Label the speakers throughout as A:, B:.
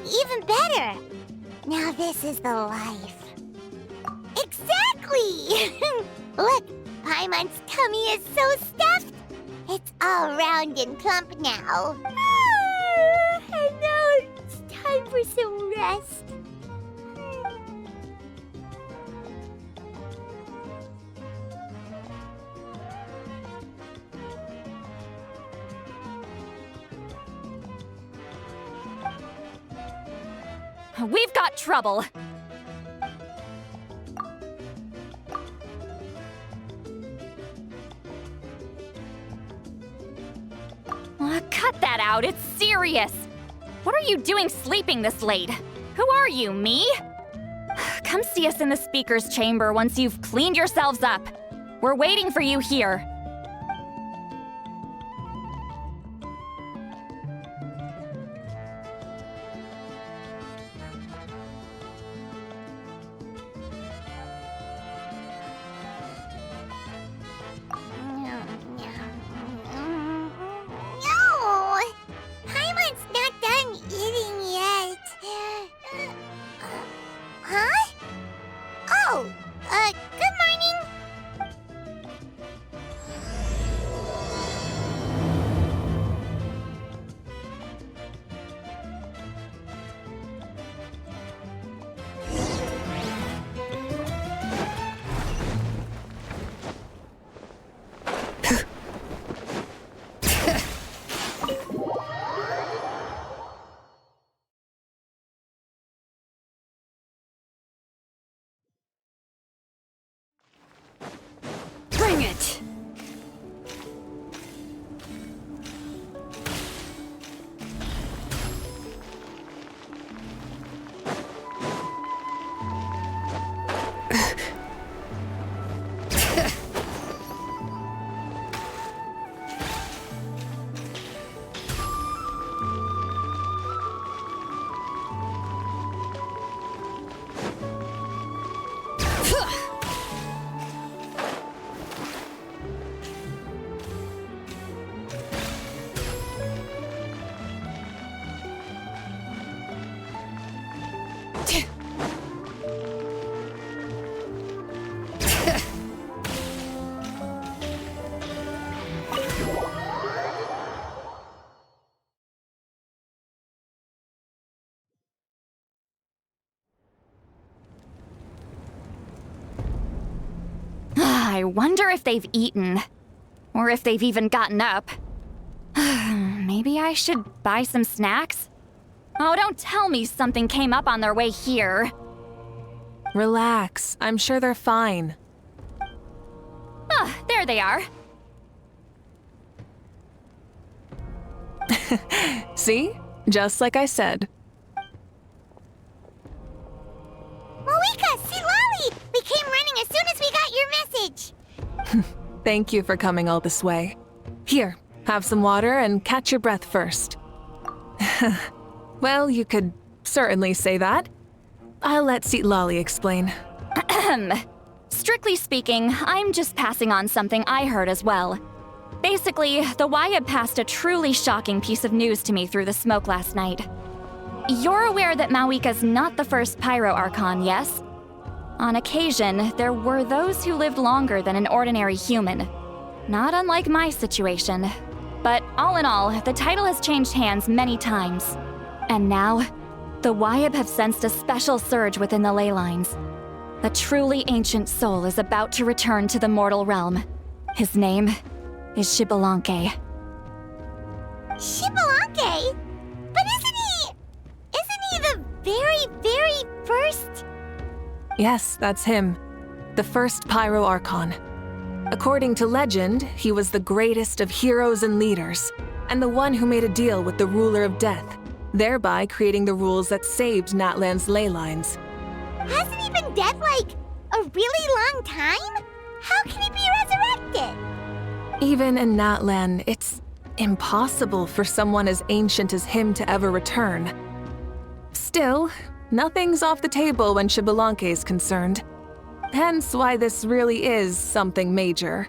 A: even better. Now this is the life. Exactly! Look, Paimon's tummy is so stuffed. It's all round and plump now. And now it's time for some rest.
B: We've got trouble. Cut that out, it's serious. What are you doing sleeping this late? Who are you, me? Come see us in the speaker's chamber once you've cleaned yourselves up. We're waiting for you here. Bring it! I wonder if they've eaten. Or if they've even gotten up. Maybe I should buy some snacks? Oh, don't tell me something came up on their way here.
C: Relax. I'm sure they're fine.
B: Ah, there they are.
C: See? Just like I said.
A: Mavuika, see Lolly! We came running as soon as we got your message.
C: Thank you for coming all this way. Here, have some water and catch your breath first. Well, you could certainly say that. I'll let Lolly explain.
B: Strictly speaking, I'm just passing on something I heard as well. Basically, the Wyab passed a truly shocking piece of news to me through the smoke last night. You're aware that Mavuika's not the first Pyro Archon, yes? On occasion, there were those who lived longer than an ordinary human. Not unlike my situation. But all in all, the title has changed hands many times. And now, the Wyab have sensed a special surge within the ley lines. A truly ancient soul is about to return to the mortal realm. His name is Xbalanque.
A: Xbalanque? But isn't he the very, very first?
C: Yes, that's him. The first Pyro Archon. According to legend, he was the greatest of heroes and leaders, and the one who made a deal with the ruler of death, thereby creating the rules that saved Natlan's ley lines.
A: Hasn't he been dead like a really long time? How can he be resurrected?
C: Even in Natlan, it's impossible for someone as ancient as him to ever return. Still, nothing's off the table when Xbalanque is concerned. Hence why this really is something major.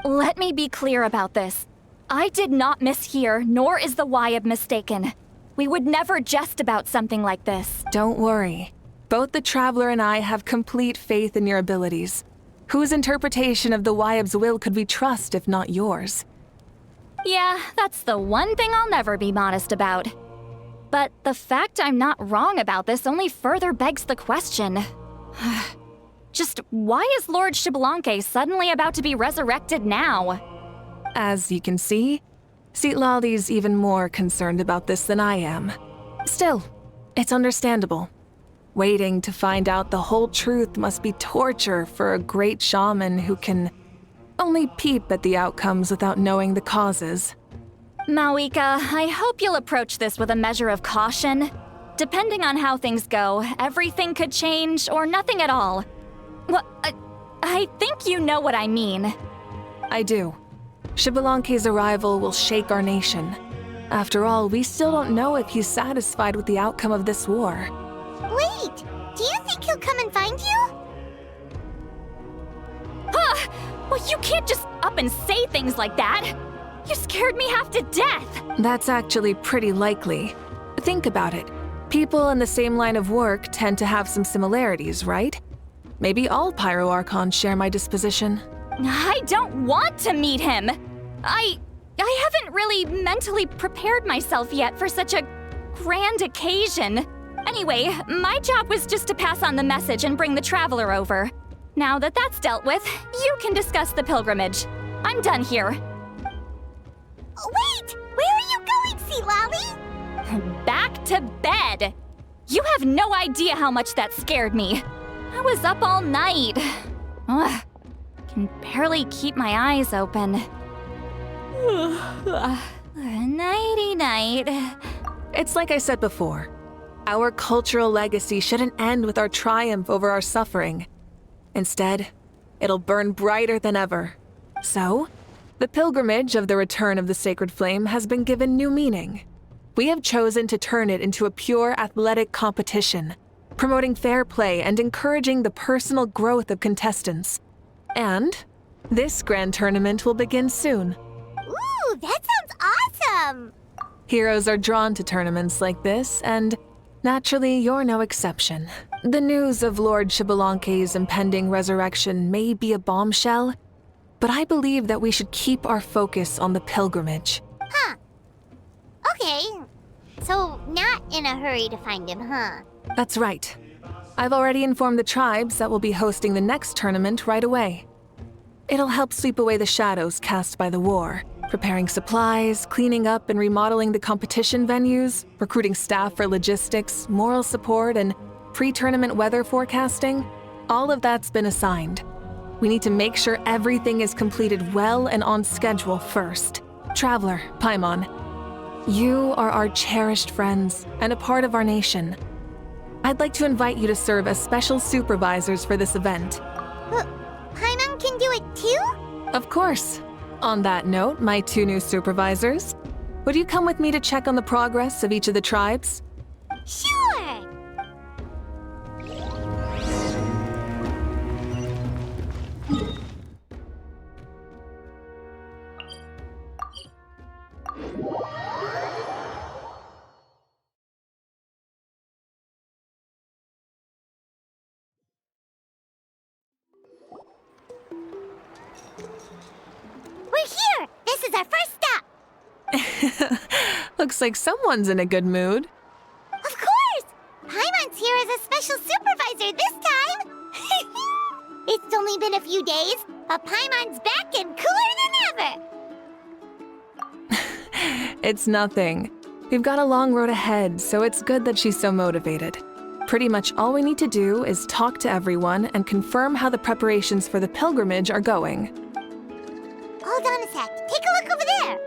B: Let me be clear about this. I did not mishear, nor is the Wyab mistaken. We would never jest about something like this.
C: Don't worry. Both the Traveler and I have complete faith in your abilities. Whose interpretation of the Wyab's will could we trust if not yours?
B: Yeah, that's the one thing I'll never be modest about. But the fact I'm not wrong about this only further begs the question. Just why is Lord Xbalanque suddenly about to be resurrected now?
C: As you can see, Citlali's even more concerned about this than I am. Still, it's understandable. Waiting to find out the whole truth must be torture for a great shaman who can only peep at the outcomes without knowing the causes.
B: Mavuika, I hope you'll approach this with a measure of caution. Depending on how things go, everything could change or nothing at all. Well, I think you know what I mean.
C: I do. Xbalanque's arrival will shake our nation. After all, we still don't know if he's satisfied with the outcome of this war.
A: Wait, do you think he'll come and find you?
B: Well, you can't just up and say things like that. You scared me half to death.
C: That's actually pretty likely. Think about it. People in the same line of work tend to have some similarities, right? Maybe all Pyro Archons share my disposition.
B: I don't want to meet him. I haven't really mentally prepared myself yet for such a grand occasion. Anyway, my job was just to pass on the message and bring the Traveler over. Now that that's dealt with, you can discuss the pilgrimage. I'm done here.
A: Wait! Where are you going, Citlali?
B: Back to bed! You have no idea how much that scared me. I was up all night. Ugh, can barely keep my eyes open. Nighty-night.
C: It's like I said before. Our cultural legacy shouldn't end with our triumph over our suffering. Instead, it'll burn brighter than ever. So, the pilgrimage of the return of the sacred flame has been given new meaning. We have chosen to turn it into a pure athletic competition, promoting fair play and encouraging the personal growth of contestants. And this grand tournament will begin soon.
A: Ooh, that sounds awesome!
C: Heroes are drawn to tournaments like this, and naturally, you're no exception. The news of Lord Xbalanque's impending resurrection may be a bombshell, but I believe that we should keep our focus on the pilgrimage.
A: Huh. Okay. So, not in a hurry to find him, huh?
C: That's right. I've already informed the tribes that we'll be hosting the next tournament right away. It'll help sweep away the shadows cast by the war, preparing supplies, cleaning up and remodeling the competition venues, recruiting staff for logistics, moral support, and pre-tournament weather forecasting. All of that's been assigned. We need to make sure everything is completed well and on schedule first. Traveler, Paimon, you are our cherished friends and a part of our nation. I'd like to invite you to serve as special supervisors for this event.
A: Paimon can do it too?
C: Of course. On that note, my 2 new supervisors, would you come with me to check on the progress of each of the tribes?
A: Sure! We're here! This is our first stop!
C: Looks like someone's in a good mood.
A: Of course! Paimon's here as a special supervisor this time! It's only been a few days, but Paimon's back and cooler than ever!
C: It's nothing. We've got a long road ahead, so it's good that she's so motivated. Pretty much all we need to do is talk to everyone and confirm how the preparations for the pilgrimage are going.
A: Hold on a sec. Take a look over there.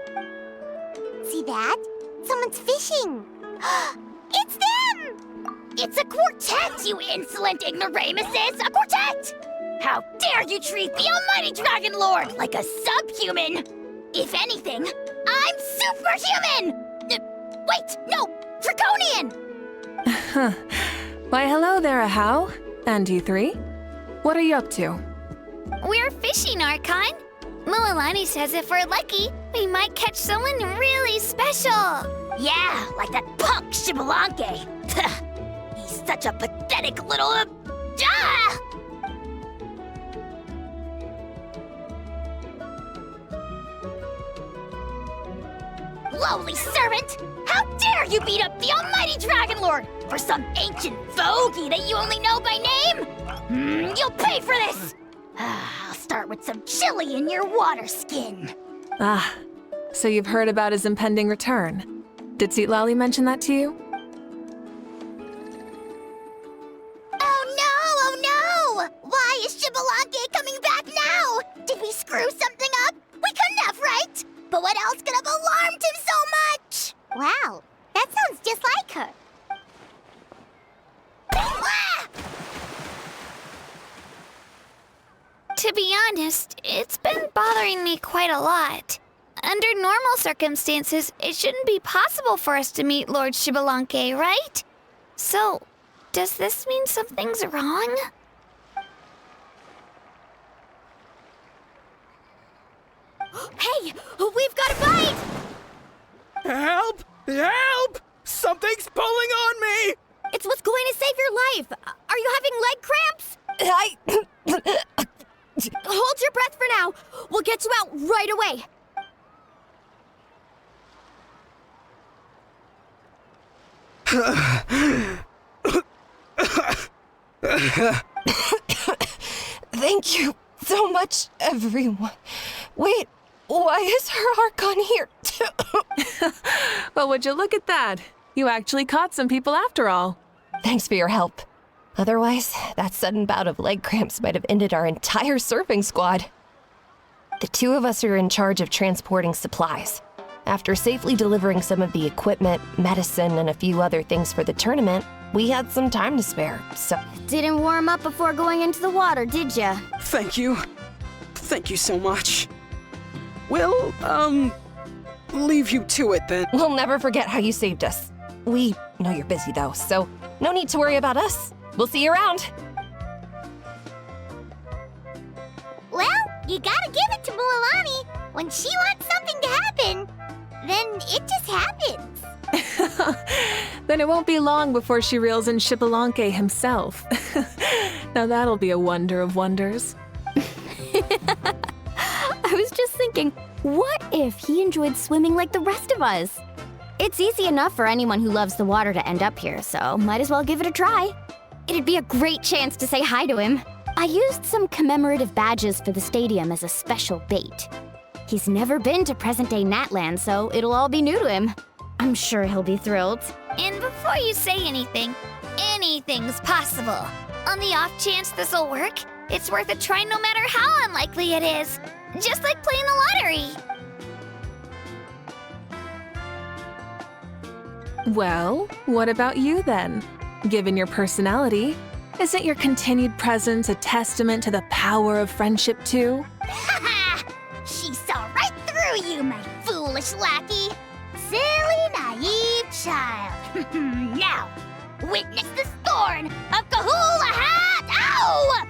A: See that? Someone's fishing. It's them!
D: It's a quartet, you insolent ignoramuses! A quartet! How dare you treat the almighty Dragon Lord like a subhuman! If anything, I'm superhuman! Wait, no! Draconian!
C: Why, hello there, Ahau. And you 3? What are you up to?
D: We're fishing, Archon. Mualani says if we're lucky, we might catch someone really special. Yeah, like that punk Xbalanque. He's such a pathetic little... ah! Lowly servant! How dare you beat up the almighty Dragon Lord for some ancient fogey that you only know by name? You'll pay for this! I'll start with some chili in your water skin.
C: Ah, so you've heard about his impending return. Did Lali mention that to you?
A: Oh no! Why is Xbalanque coming back now? Did we screw something up? We couldn't have, right? But what else could have alarmed him so much? Wow, that sounds just like her. Ah!
E: To be honest, it's been bothering me quite a lot. Under normal circumstances, it shouldn't be possible for us to meet Lord Xbalanque, right? So, does this mean something's wrong?
D: Hey, we've got a bite!
F: Help! Help! Something's pulling on me!
D: It's what's going to save your life. Are you having leg cramps? Hold your breath for now. We'll get you out right away.
G: Thank you so much, everyone. Wait, why is her Archon here too?
C: Well, would you look at that? You actually caught some people after all.
G: Thanks for your help. Otherwise, that sudden bout of leg cramps might have ended our entire surfing squad. The two of us are in charge of transporting supplies. After safely delivering some of the equipment, medicine, and a few other things for the tournament, we had some time to spare, so...
D: Didn't warm up before going into the water, did ya?
F: Thank you. Thank you so much. We'll, leave you to it then.
G: We'll never forget how you saved us. We know you're busy though, so no need to worry about us. We'll see you around.
A: Well, you gotta give it to Mualani. When she wants something to happen, then it just happens.
C: Then it won't be long before she reels in Xbalanque himself. Now that'll be a wonder of wonders.
H: I was just thinking, what if he enjoyed swimming like the rest of us? It's easy enough for anyone who loves the water to end up here, so might as well give it a try. It'd be a great chance to say hi to him. I used some commemorative badges for the stadium as a special bait. He's never been to present-day Natlan, so it'll all be new to him. I'm sure he'll be thrilled.
E: And before you say anything, anything's possible. On the off chance this'll work, it's worth a try no matter how unlikely it is. Just like playing the lottery.
C: Well, what about you then? Given your personality, isn't your continued presence a testament to the power of friendship too?
A: Ha! She saw right through you, my foolish lackey. Silly, naive child. Now, witness the scorn of Kahula Hat! Ow!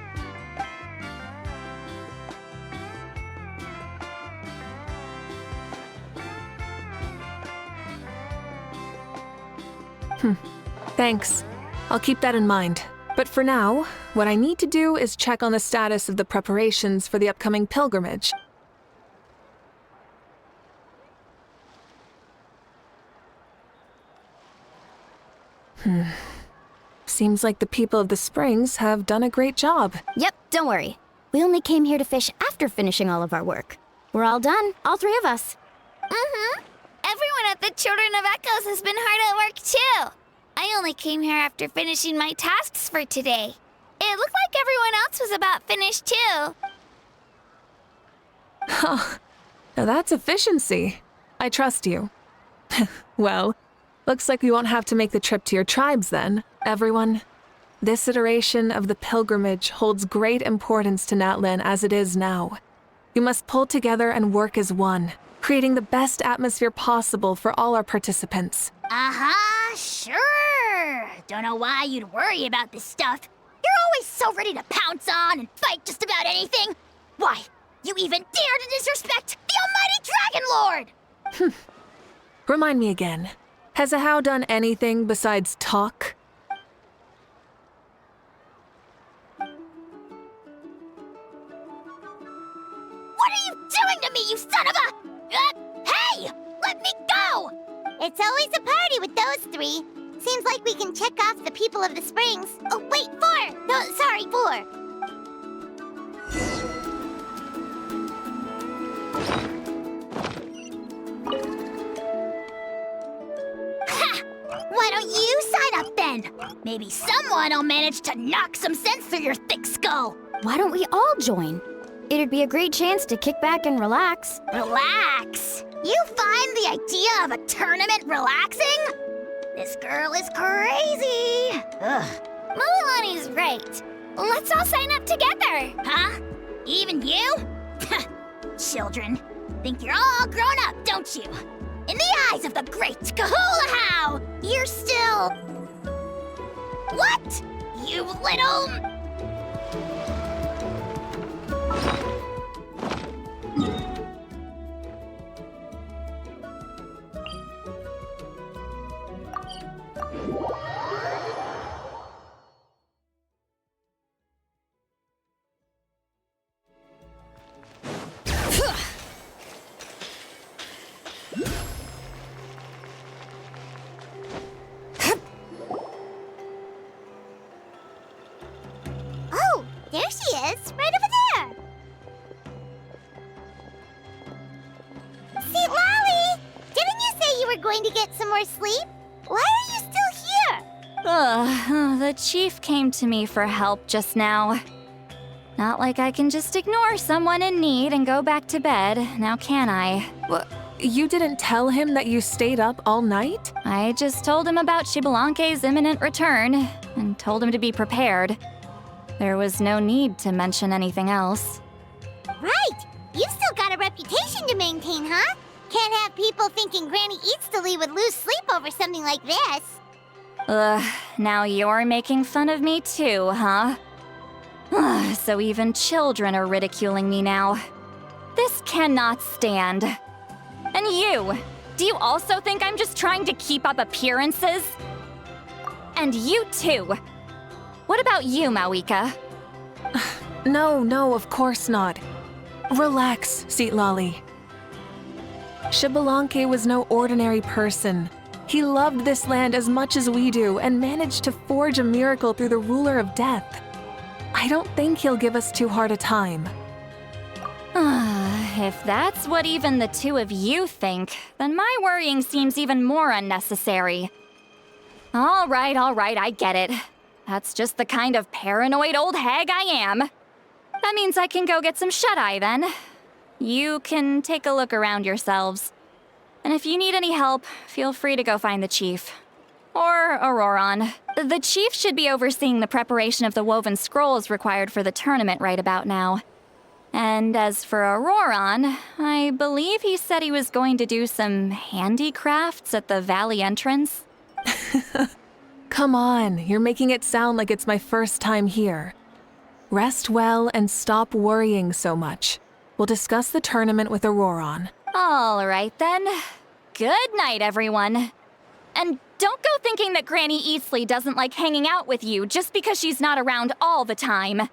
C: Thanks. I'll keep that in mind. But for now, what I need to do is check on the status of the preparations for the upcoming pilgrimage. Seems like the people of the Springs have done a great job.
H: Yep, don't worry. We only came here to fish after finishing all of our work. We're all done, all three of us.
E: Everyone at the Children of Echoes has been hard at work too. I only came here after finishing my tasks for today. It looked like everyone else was about finished too.
C: Now that's efficiency. I trust you. Well, looks like we won't have to make the trip to your tribes then, everyone. This iteration of the pilgrimage holds great importance to Natlan as it is now. We must pull together and work as one, creating the best atmosphere possible for all our participants.
D: Sure. Don't know why you'd worry about this stuff. You're always so ready to pounce on and fight just about anything. Why, you even dare to disrespect the almighty Dragon Lord!
C: Remind me again. Has Ahau done anything besides talk?
D: What are you doing to me, you son of a... hey! Let me go!
A: It's always a party with those three. Seems like we can check off the people of the springs. Oh, wait, 4! No, sorry, 4.
D: Ha! Why don't you sign up then? Maybe someone will manage to knock some sense through your thick skull.
H: Why don't we all join? It'd be a great chance to kick back and relax.
D: Relax? You find the idea of a tournament relaxing? This girl is crazy. Ugh.
E: Mulalani's right. Let's all sign up together.
D: Huh? Even you? Children, think you're all grown up, don't you? In the eyes of the great Kahulahow, you're still... What? You little...
A: Oh, there she is, right over there. See, Lolly, didn't you say you were going to get some more sleep? Why are you still here?
B: The chief came to me for help just now. Not like I can just ignore someone in need and go back to bed, now can I?
C: What? You didn't tell him that you stayed up all night?
B: I just told him about Xbalanque's imminent return, and told him to be prepared. There was no need to mention anything else.
A: Right, you've still got a reputation to maintain, huh? Can't have people thinking Granny Eatstily would lose sleep over something like this.
B: Ugh, now you're making fun of me too, huh? Ugh, so even children are ridiculing me now. This cannot stand. And you! Do you also think I'm just trying to keep up appearances? And you too! What about you, Mavuika?
C: No, of course not. Relax, Seatlolly. Xbalanque was no ordinary person. He loved this land as much as we do and managed to forge a miracle through the ruler of death. I don't think he'll give us too hard a time.
B: If that's what even the two of you think, then my worrying seems even more unnecessary. All right, I get it. That's just the kind of paranoid old hag I am. That means I can go get some shut-eye then. You can take a look around yourselves. And if you need any help, feel free to go find the chief. Or Auroron. The chief should be overseeing the preparation of the woven scrolls required for the tournament right about now. And as for Auroron, I believe he said he was going to do some handicrafts at the valley entrance.
C: Come on, you're making it sound like it's my first time here. Rest well and stop worrying so much. We'll discuss the tournament with Auroron.
B: All right then. Good night, everyone. And don't go thinking that Granny Eastly doesn't like hanging out with you just because she's not around all the time.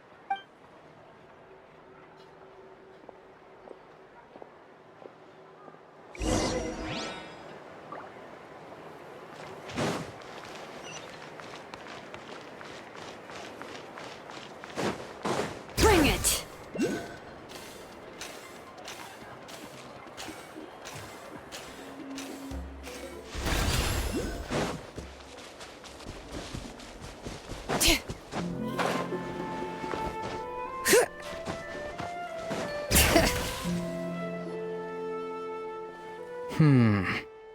D: Bring it!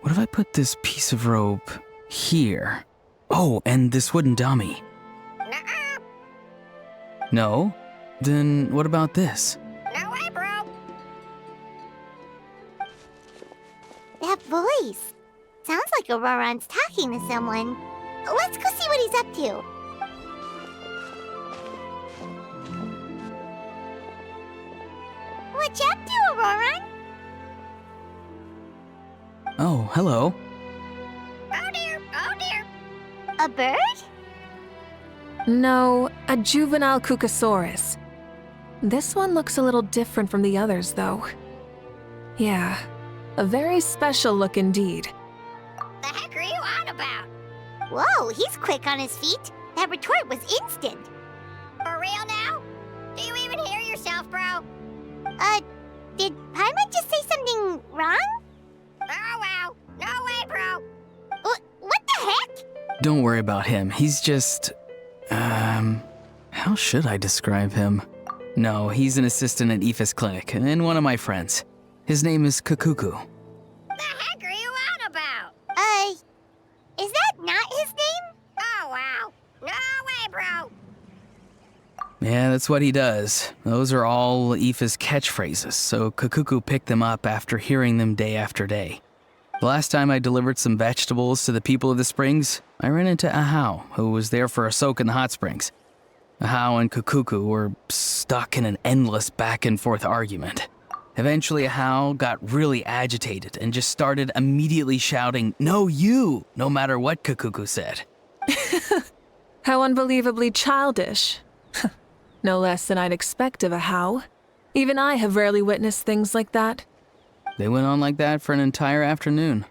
I: What if I put this piece of rope here? Oh, and this wooden dummy. No? Then what about this?
E: No way, bro.
A: That voice. Sounds like Auroron's talking to someone. Let's go see what he's up to. What you up to, Auroron?
I: Oh, hello.
E: Oh,
A: A bird?
C: No, a juvenile Cucosaurus. This one looks a little different from the others, though. Yeah, a very special look indeed.
D: The heck are you on about?
A: Whoa, he's quick on his feet. That retort was instant.
D: For real now? Do you even hear yourself, bro?
A: Did Paimon just say something wrong?
D: Oh, wow. No way, bro.
A: What the heck?
I: Don't worry about him. He's just... how should I describe him? No, he's an assistant at Aoife's clinic, and one of my friends. His name is Kakuku.
D: The heck are you on about?
A: Is that not his name?
D: Oh, wow. No way, bro.
I: Yeah, that's what he does. Those are all Aoife's catchphrases, so Kakuku picked them up after hearing them day after day. The last time I delivered some vegetables to the people of the springs, I ran into Ahau, who was there for a soak in the hot springs. Ahau and Kakuku were stuck in an endless back-and-forth argument. Eventually, Ahau got really agitated and just started immediately shouting, "No, you!" no matter what Kakuku said.
C: How unbelievably childish. No less than I'd expect of a How. Even I have rarely witnessed things like that.
I: They went on like that for an entire afternoon.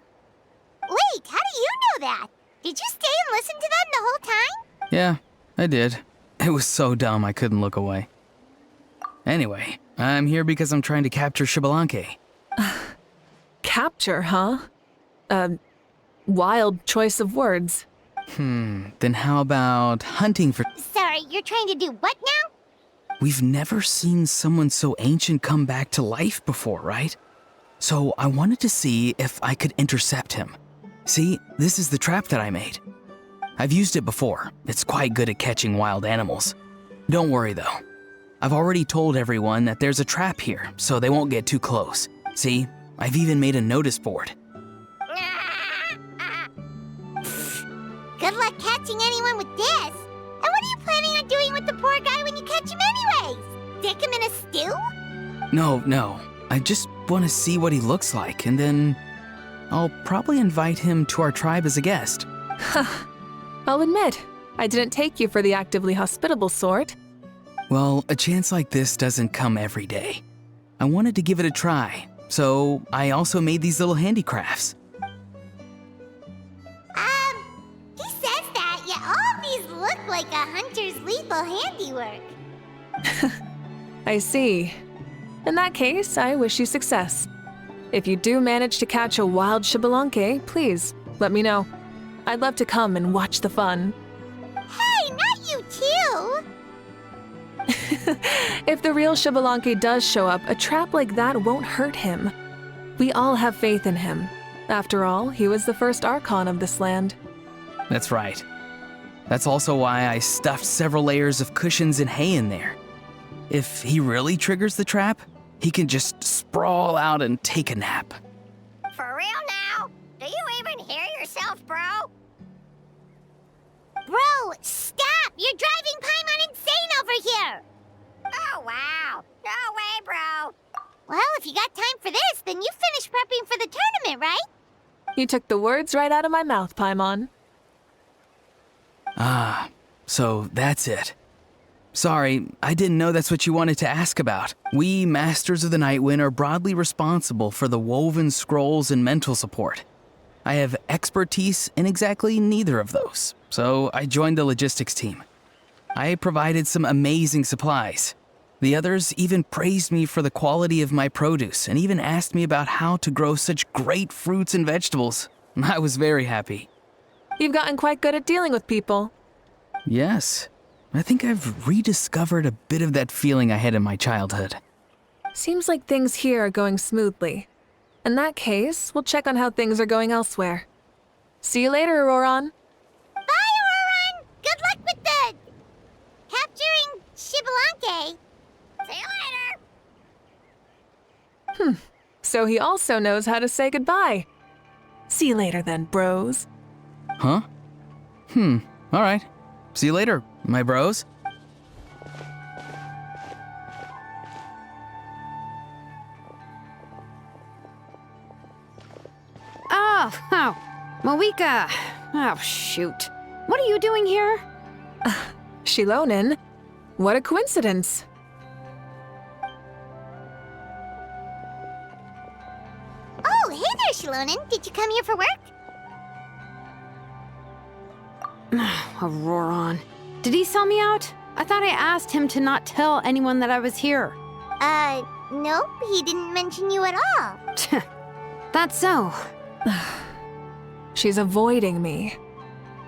A: Wait, how do you know that? Did you stay and listen to them the whole time?
I: Yeah, I did. It was so dumb I couldn't look away. Anyway, I'm here because I'm trying to capture Xbalanque.
C: Capture, huh? Wild choice of words.
I: Then how about hunting for...
A: Sorry, you're trying to do what now?
I: We've never seen someone so ancient come back to life before, right? So I wanted to see if I could intercept him. See, this is the trap that I made. I've used it before. It's quite good at catching wild animals. Don't worry though. I've already told everyone that there's a trap here, so they won't get too close. See, I've even made a notice board.
A: Good luck catching anyone with this. And what are you planning on doing with the poor guy when you catch him anyways? Stick him in a stew?
I: No. I just want to see what he looks like, and then I'll probably invite him to our tribe as a guest.
C: I'll admit, I didn't take you for the actively hospitable sort.
I: Well, a chance like this doesn't come every day. I wanted to give it a try, so I also made these little handicrafts.
A: He says that, yet all of these look like a hunter's lethal handiwork.
C: I see. In that case, I wish you success. If you do manage to catch a wild Xbalanque, please, let me know. I'd love to come and watch the fun.
A: Hey, not you too!
C: If the real Xbalanque does show up, a trap like that won't hurt him. We all have faith in him. After all, he was the first Archon of this land.
I: That's right. That's also why I stuffed several layers of cushions and hay in there. If he really triggers the trap, he can just sprawl out and take a nap.
D: For real now? Do you even hear yourself, bro?
A: Bro, stop! You're driving Paimon insane over here!
D: Oh, wow. No way, bro.
A: Well, if you got time for this, then you finished prepping for the tournament, right?
C: You took the words right out of my mouth, Paimon.
I: Ah, so that's it. Sorry, I didn't know that's what you wanted to ask about. We, Masters of the Nightwind, are broadly responsible for the woven scrolls and mental support. I have expertise in exactly neither of those, so I joined the logistics team. I provided some amazing supplies. The others even praised me for the quality of my produce and even asked me about how to grow such great fruits and vegetables. I was very happy.
C: You've gotten quite good at dealing with people.
I: Yes. I think I've rediscovered a bit of that feeling I had in my childhood.
C: Seems like things here are going smoothly. In that case, we'll check on how things are going elsewhere. See you later, Auroron.
A: Bye, Auroron! Good luck with the... capturing Xbalanque.
D: See you later.
C: So he also knows how to say goodbye. See you later then, bros.
I: Huh? All right. See you later, my bros.
J: Oh, Mavuika. Oh, shoot. What what are you doing here?
C: Shilonen, what a coincidence.
A: Oh, hey there, Shilonen. Did you come here for work?
J: Auroron. Did he sell me out? I thought I asked him to not tell anyone that I was here.
A: Nope, he didn't mention you at all.
J: That's so.
C: She's avoiding me.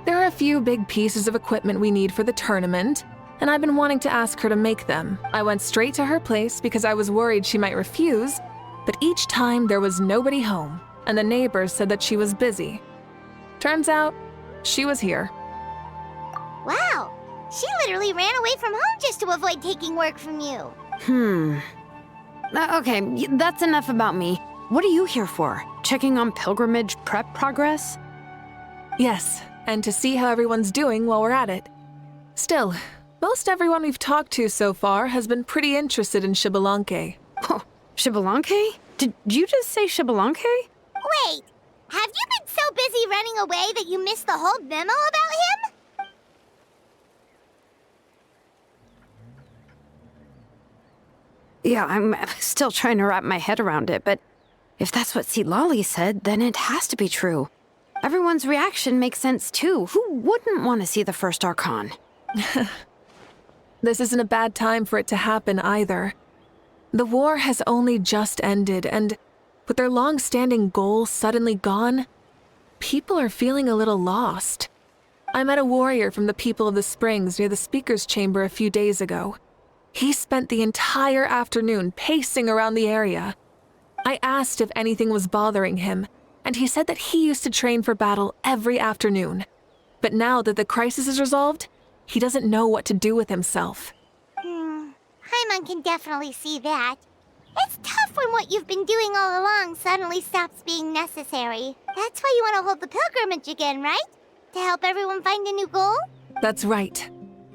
C: There are a few big pieces of equipment we need for the tournament, and I've been wanting to ask her to make them. I went straight to her place because I was worried she might refuse, but each time there was nobody home, and the neighbors said that she was busy. Turns out, she was here.
A: Wow, she literally ran away from home just to avoid taking work from you.
J: Okay, that's enough about me. What are you here for? Checking on pilgrimage prep progress?
C: Yes, and to see how everyone's doing while we're at it. Still, most everyone we've talked to so far has been pretty interested in Xbalanque.
J: Oh, Xbalanque? Did you just say Xbalanque?
A: Wait, have you been so busy running away that you missed the whole memo about him?
J: Yeah, I'm still trying to wrap my head around it, but if that's what Lolly said, then it has to be true. Everyone's reaction makes sense too. Who wouldn't want to see the first Archon?
C: This isn't a bad time for it to happen either. The war has only just ended, and with their long-standing goals suddenly gone, people are feeling a little lost. I met a warrior from the People of the Springs near the Speaker's Chamber a few days ago. He spent the entire afternoon pacing around the area. I asked if anything was bothering him, and he said that he used to train for battle every afternoon. But now that the crisis is resolved, he doesn't know what to do with himself.
A: Paimon can definitely see that. It's tough when what you've been doing all along suddenly stops being necessary. That's why you want to hold the pilgrimage again, right? To help everyone find a new goal?
C: That's right.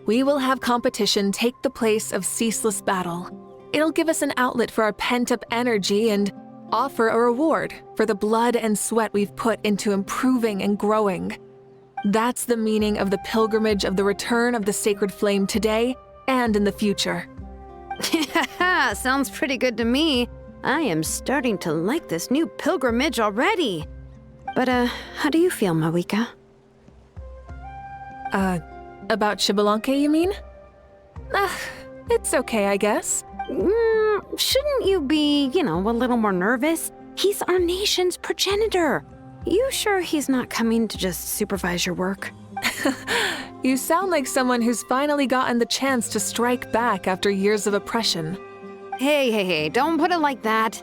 C: We will have competition take the place of ceaseless battle. It'll give us an outlet for our pent-up energy and offer a reward for the blood and sweat we've put into improving and growing. That's the meaning of the pilgrimage of the return of the sacred flame today and in the future.
J: Sounds pretty good to me. I am starting to like this new pilgrimage already. But, how do you feel, Mavuika?
C: About Xbalanque, you mean? It's okay, I guess.
J: Shouldn't you be, a little more nervous? He's our nation's progenitor. You sure he's not coming to just supervise your work?
C: You sound like someone who's finally gotten the chance to strike back after years of oppression.
J: Hey, don't put it like that.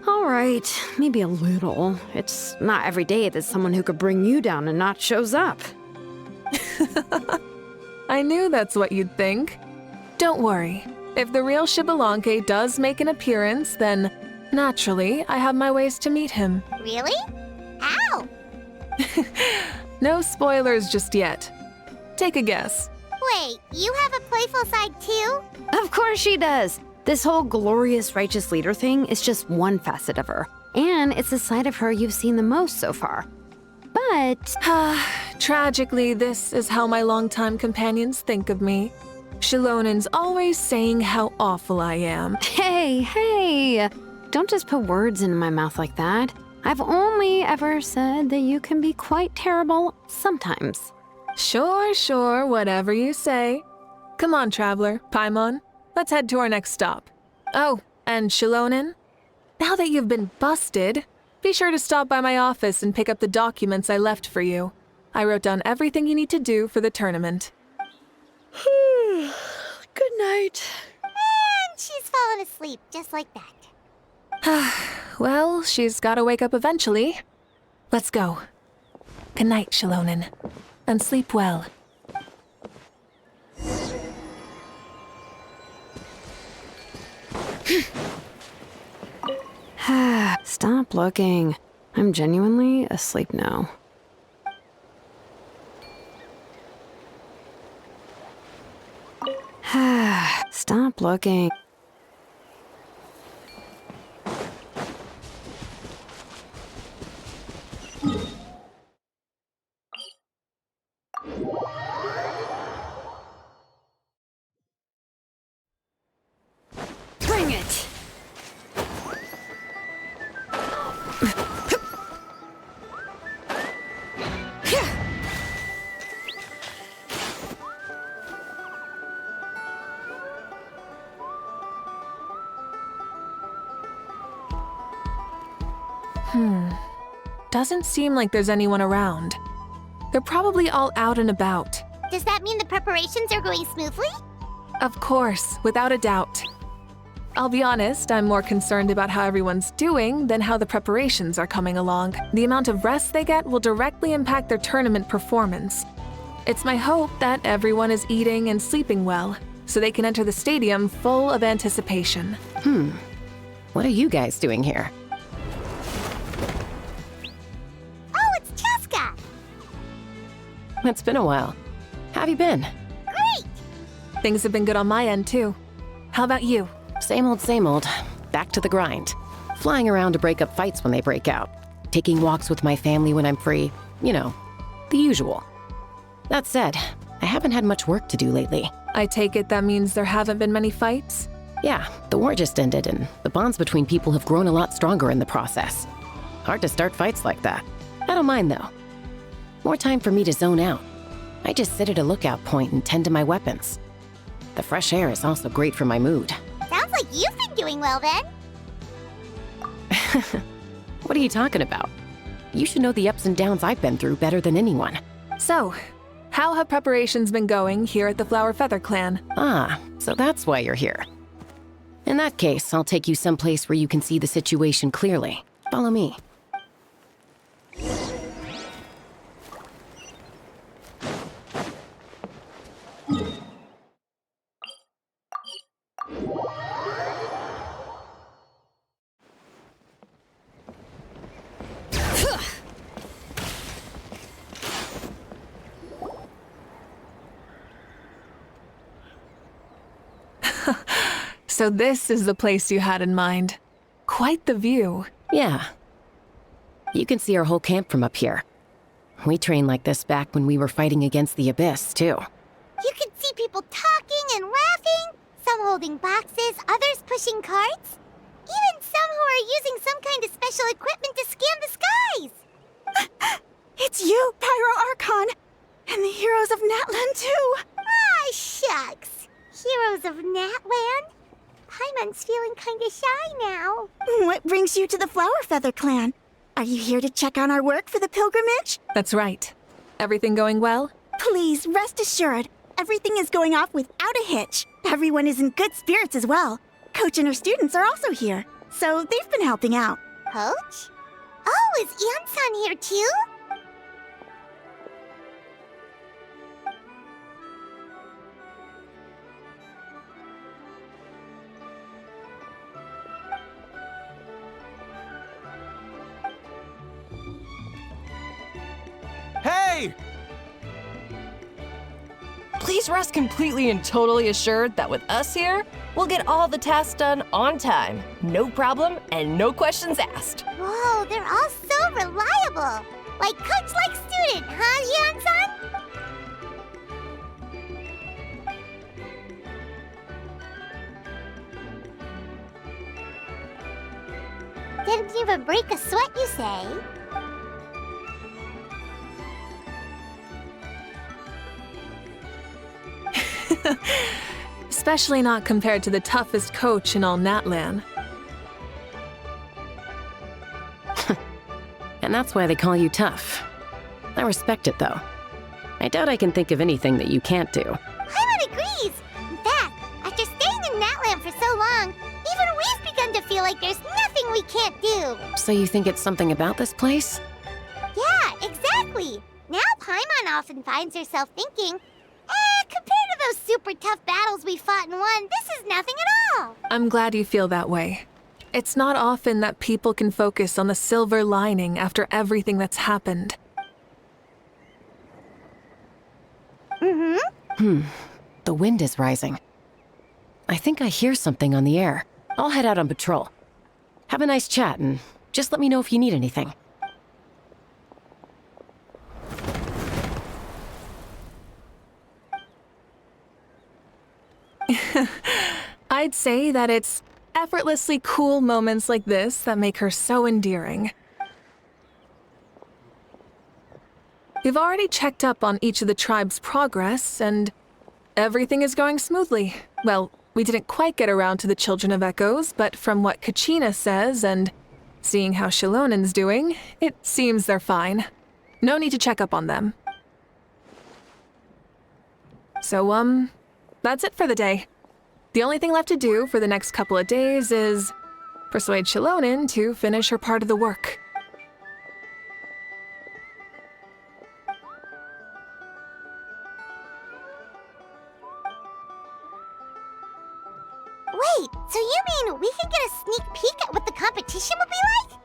J: All right, maybe a little. It's not every day that someone who could bring you down a notch shows up.
C: I knew that's what you'd think. Don't worry. If the real Xbalanque does make an appearance, then naturally, I have my ways to meet him.
A: Really? How?
C: No spoilers just yet. Take a guess.
A: Wait, you have a playful side too?
J: Of course she does. This whole glorious righteous leader thing is just one facet of her. And it's the side of her you've seen the most so far. But...
C: Tragically, this is how my longtime companions think of me. Shilonen's always saying how awful I am.
J: Hey! Don't just put words into my mouth like that. I've only ever said that you can be quite terrible sometimes.
C: Sure, whatever you say. Come on, traveler, Paimon. Let's head to our next stop. Oh, and Shilonen, now that you've been busted, be sure to stop by my office and pick up the documents I left for you. I wrote down everything you need to do for the tournament.
J: Good night.
A: And she's fallen asleep just like that.
C: Well, she's gotta wake up eventually. Let's go. Good night, Shilonen. And sleep well.
J: Stop looking. I'm genuinely asleep now. Stop looking. it.
C: Doesn't seem like there's anyone around. They're probably all out and about.
A: Does that mean the preparations are going smoothly?
C: Of course, without a doubt. I'll be honest, I'm more concerned about how everyone's doing than how the preparations are coming along. The amount of rest they get will directly impact their tournament performance. It's my hope that everyone is eating and sleeping well, so they can enter the stadium full of anticipation.
K: What are you guys doing here?
A: Oh, it's Cheska!
K: It's been a while. How have you been?
A: Great!
C: Things have been good on my end, too. How about you?
K: Same old. Back to the grind. Flying around to break up fights when they break out. Taking walks with my family when I'm free. You know, the usual. That said, I haven't had much work to do lately.
C: I take it that means there haven't been many fights?
K: Yeah, the war just ended and the bonds between people have grown a lot stronger in the process. Hard to start fights like that. I don't mind though. More time for me to zone out. I just sit at a lookout point and tend to my weapons. The fresh air is also great for my mood.
A: Sounds like you've been doing well then.
K: What are you talking about? You should know the ups and downs I've been through better than anyone.
C: So, how have preparations been going here at the Flower Feather Clan?
K: Ah, so that's why you're here. In that case, I'll take you someplace where you can see the situation clearly. Follow me.
C: So this is the place you had in mind. Quite the view.
K: Yeah. You can see our whole camp from up here. We trained like this back when we were fighting against the Abyss, too.
A: You can see people talking and laughing, some holding boxes, others pushing carts. Even some who are using some kind of special equipment to scan the skies.
L: It's you, Pyro Archon! And the heroes of Natlan, too!
A: Ah, shucks. Heroes of Natlan? Paimon's feeling kinda shy now.
L: What brings you to the Flower Feather Clan? Are you here to check on our work for the pilgrimage?
C: That's right. Everything going well?
L: Please, rest assured, everything is going off without a hitch. Everyone is in good spirits as well. Coach and her students are also here, so they've been helping out.
A: Coach? Oh, is Ian-san here too?
M: Hey!
G: Please rest completely and totally assured that with us here, we'll get all the tasks done on time. No problem and no questions asked.
A: Whoa, they're all so reliable. Like coach like student, huh, Ian-san? Didn't even break a sweat, you say?
C: Especially not compared to the toughest coach in all Natlan.
K: And that's why they call you tough. I respect it, though. I doubt I can think of anything that you can't do.
A: Paimon agrees! In fact, after staying in Natlan for so long, even we've begun to feel like there's nothing we can't do.
K: So you think it's something about this place?
A: Yeah, exactly. Now Paimon often finds herself thinking, compared to those super tough battles we fought and won, this is nothing at all.
C: I'm glad you feel that way. It's not often that people can focus on the silver lining after everything that's happened.
K: The wind is rising. I think I hear something on the air. I'll head out on patrol. Have a nice chat and just let me know if you need anything.
C: I'd say that it's effortlessly cool moments like this that make her so endearing. We've already checked up on each of the tribe's progress, and everything is going smoothly. Well, we didn't quite get around to the Children of Echoes, but from what Kachina says and seeing how Shilonen's doing, it seems they're fine. No need to check up on them. So, that's it for the day. The only thing left to do for the next couple of days is persuade Shilonen to finish her part of the work.
A: Wait, so you mean we can get a sneak peek at what the competition will be like?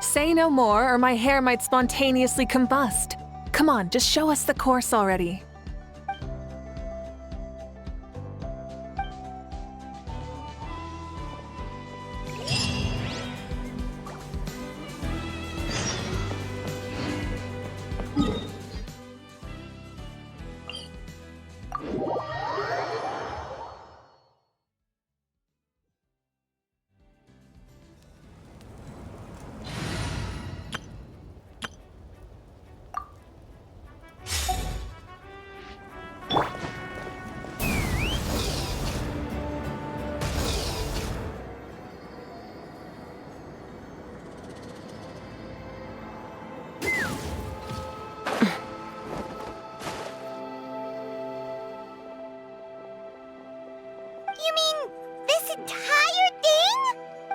C: Say no more, or my hair might spontaneously combust. Come on, just show us the course already.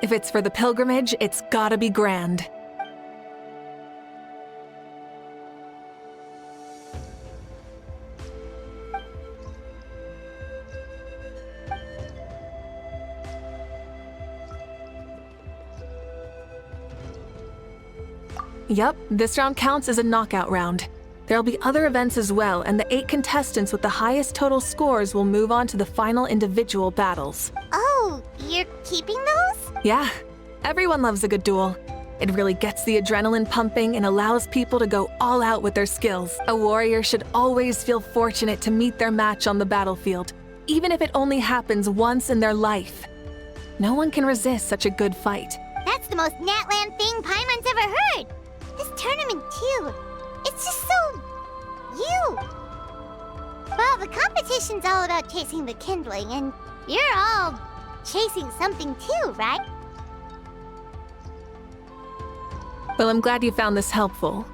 C: If it's for the pilgrimage, it's gotta be grand. Yup, this round counts as a knockout round. There'll be other events as well, and the 8 contestants with the highest total scores will move on to the final individual battles.
A: Oh, you're keeping those?
C: Yeah, everyone loves a good duel. It really gets the adrenaline pumping and allows people to go all out with their skills. A warrior should always feel fortunate to meet their match on the battlefield, even if it only happens once in their life. No one can resist such a good fight.
A: That's the most Natlan thing Paimon's ever heard. This tournament, too. It's just so... you. Well, the competition's all about chasing the kindling, and you're all chasing something too, right?
C: Well, I'm glad you found this helpful.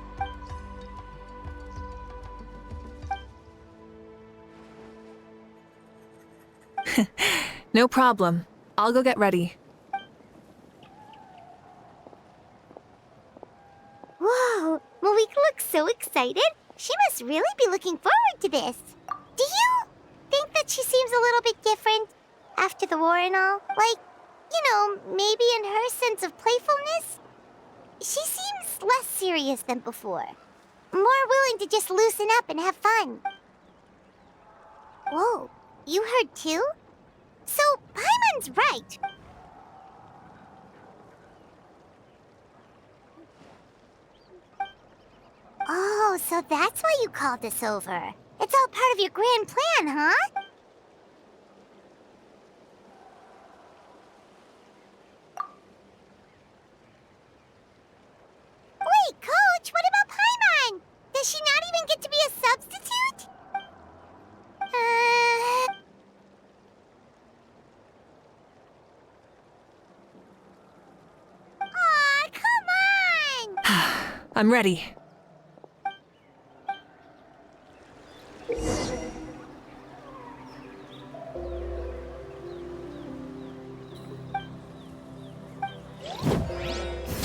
C: No problem. I'll go get ready.
A: Whoa, Mavuika looks so excited. She must really be looking forward to this. Do you think that she seems a little bit different after the war and all? Like, you know, maybe in her sense of playfulness? She seems less serious than before. More willing to just loosen up and have fun. Whoa, you heard too? So, Paimon's right. Oh, so that's why you called us over. It's all part of your grand plan, huh? Wait, Coach, what about Paimon? Does she not even get to be a substitute? Aw, come on!
C: I'm ready.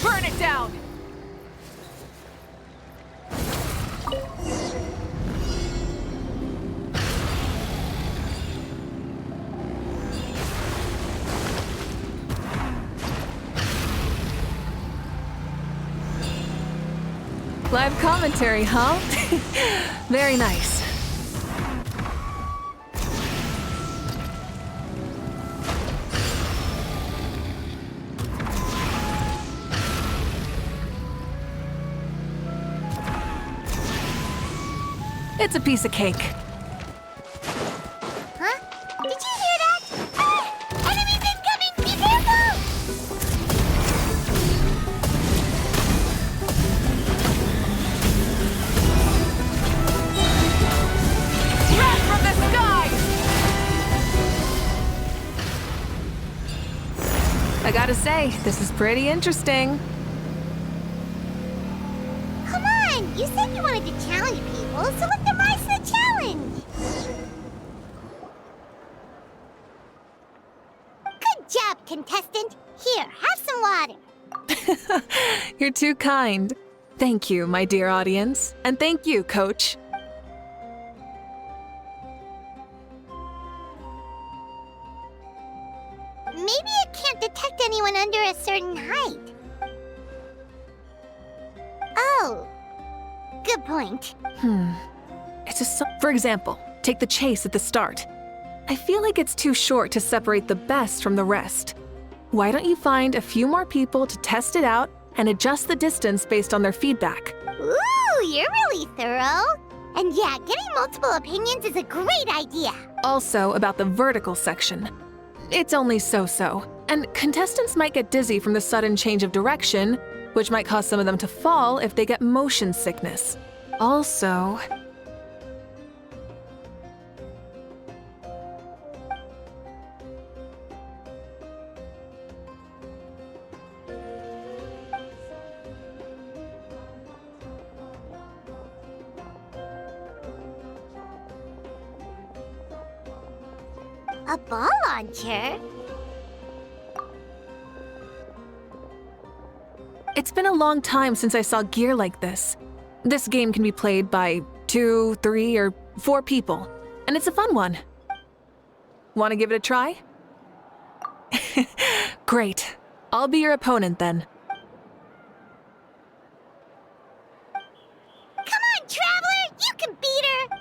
C: Burn it down! Live commentary, huh? Very nice. It's a piece of cake.
A: Huh? Did you hear that? Ah! Enemies incoming! Be careful!
C: Wrath from the skies! I gotta say, this is pretty interesting.
A: Come on! You said you wanted to challenge people, so let them rise to the challenge! Good job, contestant! Here, have some water!
C: You're too kind. Thank you, my dear audience. And thank you, Coach.
A: Maybe it can't detect anyone under a certain height. Oh. Good point.
C: For example, take the chase at the start. I feel like it's too short to separate the best from the rest. Why don't you find a few more people to test it out and adjust the distance based on their feedback?
A: Ooh, you're really thorough. And yeah, getting multiple opinions is a great idea.
C: Also, about the vertical section. It's only so-so, and contestants might get dizzy from the sudden change of direction, which might cause some of them to fall if they get motion sickness. Also...
A: A ball launcher?
C: It's been a long time since I saw gear like this. This game can be played by 2, 3, or 4 people, and it's a fun one. Want to give it a try? Great. I'll be your opponent then.
A: Come on, Traveler! You can beat her!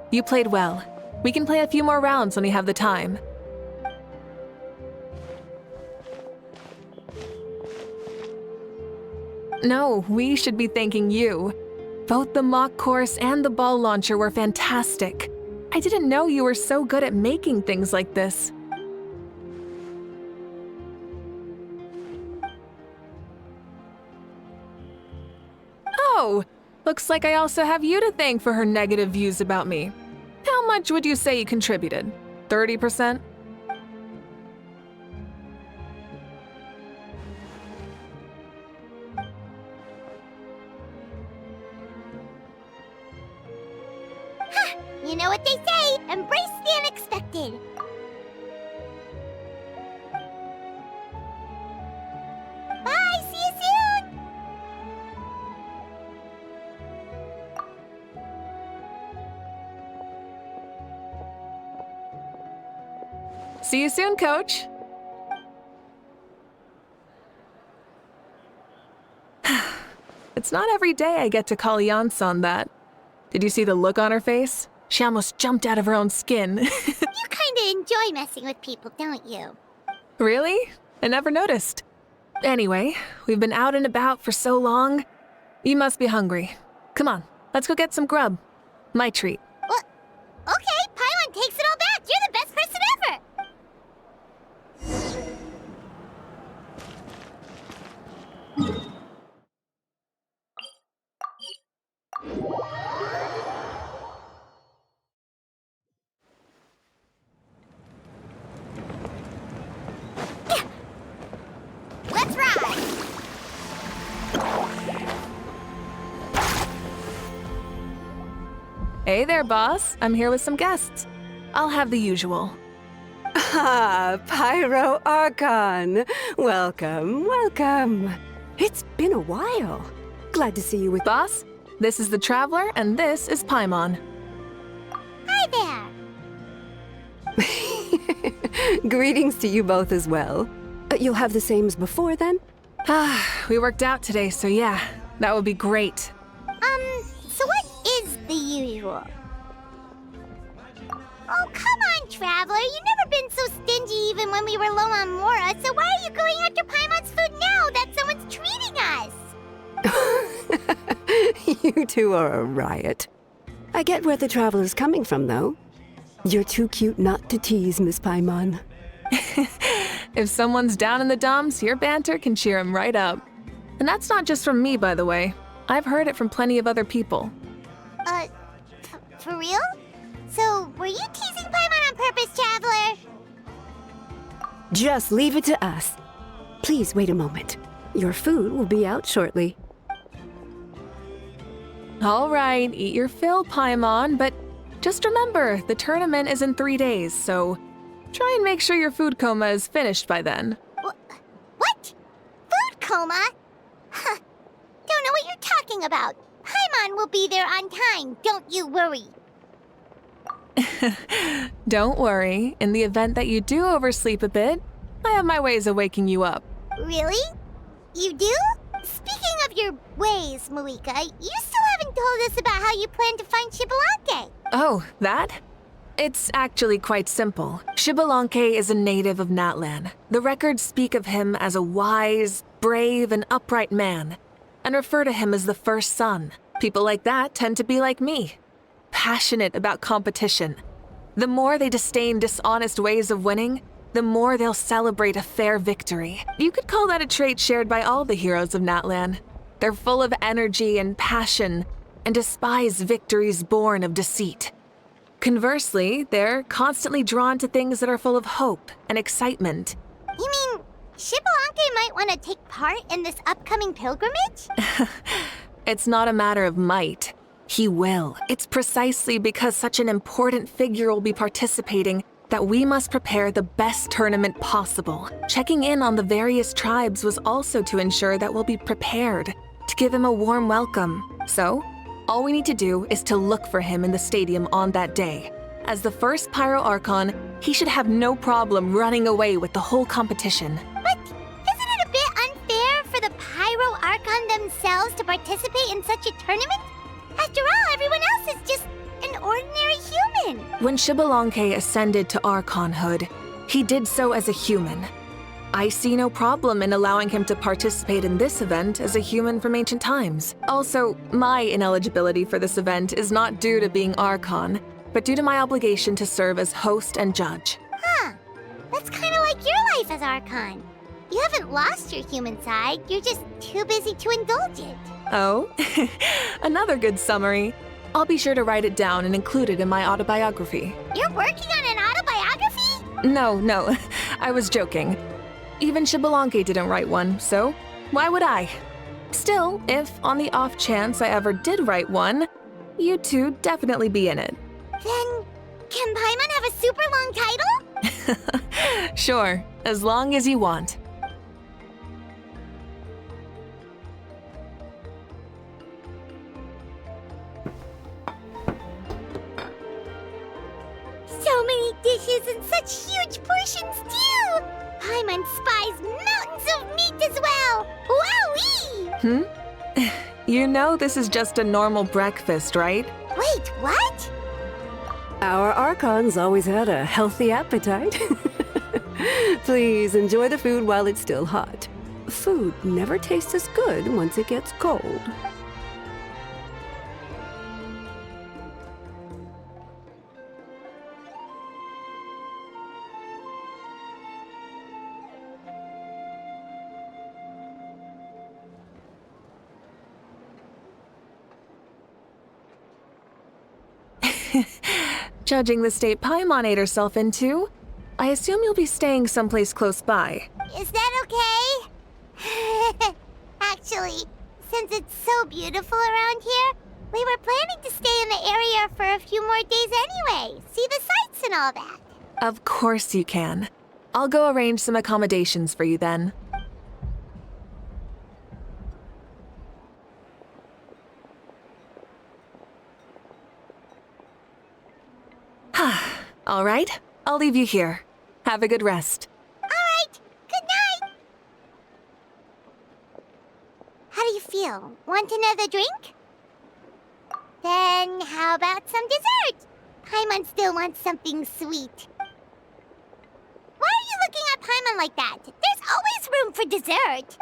C: You played well. We can play a few more rounds when you have the time. No, we should be thanking you. Both the mock course and the ball launcher were fantastic. I didn't know you were so good at making things like this. Oh, looks like I also have you to thank for her negative views about me. How much would you say you contributed? 30%?
A: You know what they say, embrace the unexpected. Bye, see you soon!
C: See you soon, Coach. It's not every day I get to call Yance on that. Did you see the look on her face? She almost jumped out of her own skin.
A: You kinda enjoy messing with people, don't you?
C: Really? I never noticed. Anyway, we've been out and about for so long. You must be hungry. Come on, let's let's go get some grub. My treat.
A: Well, okay, Paimon takes it all back. You're the best person ever. Let's ride.
C: Hey there, boss. I'm here with some guests. I'll have the usual.
M: Ah, Pyro Archon. Welcome, welcome. It's been a while. Glad to see you with...
C: Boss, this is the Traveler, and this is Paimon.
A: Hi there.
M: Greetings to you both as well. You'll have the same as before, then?
C: We worked out today, so yeah, that would be great.
A: So what is the usual? Oh, come on, Traveler. You've never been so stingy even when we were low on Mora, so why are you going after Paimon's food now that someone's treating us?
M: You two are a riot. I get where the Traveler's coming from, though. You're too cute not to tease, Miss Paimon.
C: If someone's down in the dumps, your banter can cheer him right up. And that's not just from me, by the way. I've heard it from plenty of other people.
A: For real? So, were you teasing Paimon on purpose, Traveler?
M: Just leave it to us. Please wait a moment. Your food will be out shortly.
C: All right, eat your fill, Paimon, but just remember, the tournament is in 3 days, so try and make sure your food coma is finished by then.
A: What? Food coma? Huh. Don't know what you're talking about. Paimon will be there on time, don't you worry.
C: Don't worry, in the event that you do oversleep a bit, I have my ways of waking you up.
A: Really? You do? Speaking of your ways, Mavuika, you still haven't told us about how you plan to find Xbalanque.
C: Oh, that? It's actually quite simple. Xbalanque is a native of Natlan. The records speak of him as a wise, brave, and upright man, and refer to him as the first son. People like that tend to be like me, passionate about competition. The more they disdain dishonest ways of winning, the more they'll celebrate a fair victory. You could call that a trait shared by all the heroes of Natlan. They're full of energy and passion, and despise victories born of deceit. Conversely, they're constantly drawn to things that are full of hope and excitement.
A: You mean Xbalanque might want to take part in this upcoming pilgrimage?
C: It's not a matter of might. He will. It's precisely because such an important figure will be participating that we must prepare the best tournament possible. Checking in on the various tribes was also to ensure that we'll be prepared to give him a warm welcome. So, all we need to do is to look for him in the stadium on that day. As the first Pyro Archon, he should have no problem running away with the whole competition.
A: But isn't it a bit unfair for the Pyro Archon themselves to participate in such a tournament? After all, everyone else is just an ordinary human.
C: When Xbalanque ascended to Archonhood, he did so as a human. I see no problem in allowing him to participate in this event as a human from ancient times. Also, my ineligibility for this event is not due to being Archon, but due to my obligation to serve as host and judge.
A: Huh. That's kind of like your life as Archon. You haven't lost your human side, you're just too busy to indulge it.
C: Oh, another good summary. I'll be sure to write it down and include it in my autobiography.
A: You're working on an autobiography?
C: No, I was joking. Even Xbalanque didn't write one, so why would I? Still, if on the off chance I ever did write one, you two definitely be in it.
A: Then, can Paimon have a super long title?
C: Sure, as long as you want.
A: So many dishes and such huge portions too! Paimon spies mountains of meat as well! Wowee!
C: You know this is just a normal breakfast, right?
A: Wait, what?
M: Our Archons always had a healthy appetite. Please enjoy the food while it's still hot. Food never tastes as good once it gets cold.
C: Judging the state Paimon ate herself into, I assume you'll be staying someplace close by.
A: Is that okay? Actually, since it's so beautiful around here, we were planning to stay in the area for a few more days anyway. See the sights and all that.
C: Of course you can. I'll go arrange some accommodations for you then. All right, I'll leave you here. Have a good rest.
A: All right, good night. How do you feel? Want another drink? Then how about some dessert? Paimon still wants something sweet. Why are you looking at Paimon like that? There's always room for dessert.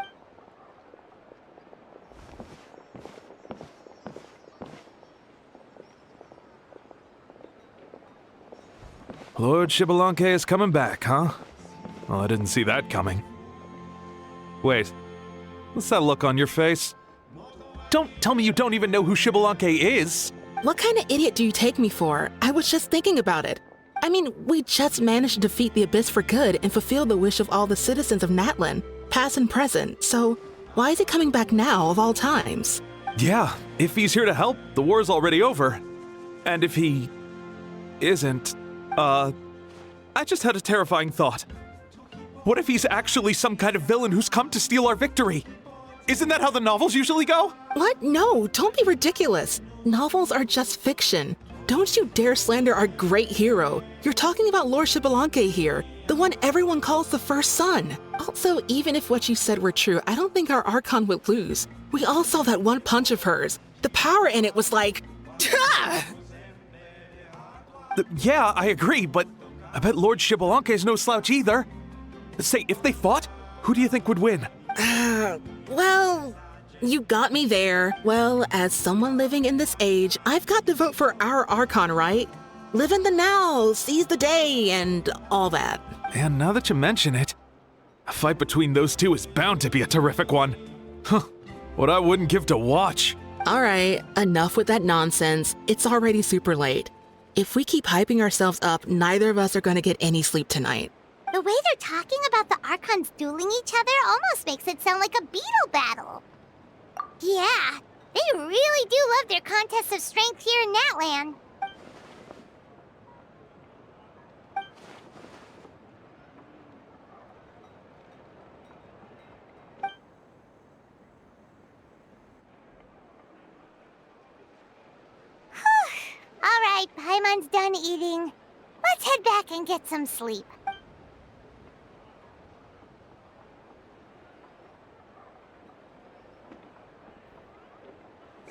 N: Lord Xbalanque is coming back, huh? Well, I didn't see that coming. Wait, what's that look on your face? Don't tell me you don't even know who Xbalanque is!
O: What kind of idiot do you take me for? I was just thinking about it. I mean, we just managed to defeat the Abyss for good and fulfill the wish of all the citizens of Natlan, past and present, so why is he coming back now of all times?
N: Yeah, if he's here to help, the war's already over. And if he isn't, I just had a terrifying thought. What if he's actually some kind of villain who's come to steal our victory? Isn't that how the novels usually go?
O: What? No, don't be ridiculous. Novels are just fiction. Don't you dare slander our great hero. You're talking about Lord Xbalanque here, the one everyone calls the first son. Also, even if what you said were true, I don't think our Archon would lose. We all saw that one punch of hers. The power in it was like...
N: Yeah, I agree, but I bet Lord Xbalanque is no slouch either. Say, if they fought, who do you think would win?
O: Well, you got me there. Well, as someone living in this age, I've got to vote for our Archon, right? Live in the now, seize the day, and all that.
N: And now that you mention it, a fight between those two is bound to be a terrific one. Huh, what I wouldn't give to watch.
O: All right, enough with that nonsense. It's already super late. If we keep hyping ourselves up, neither of us are going to get any sleep tonight.
A: The way they're talking about the Archons dueling each other almost makes it sound like a beetle battle. Yeah, they really do love their contests of strength here in Natlan. All right, Paimon's done eating. Let's head back and get some sleep.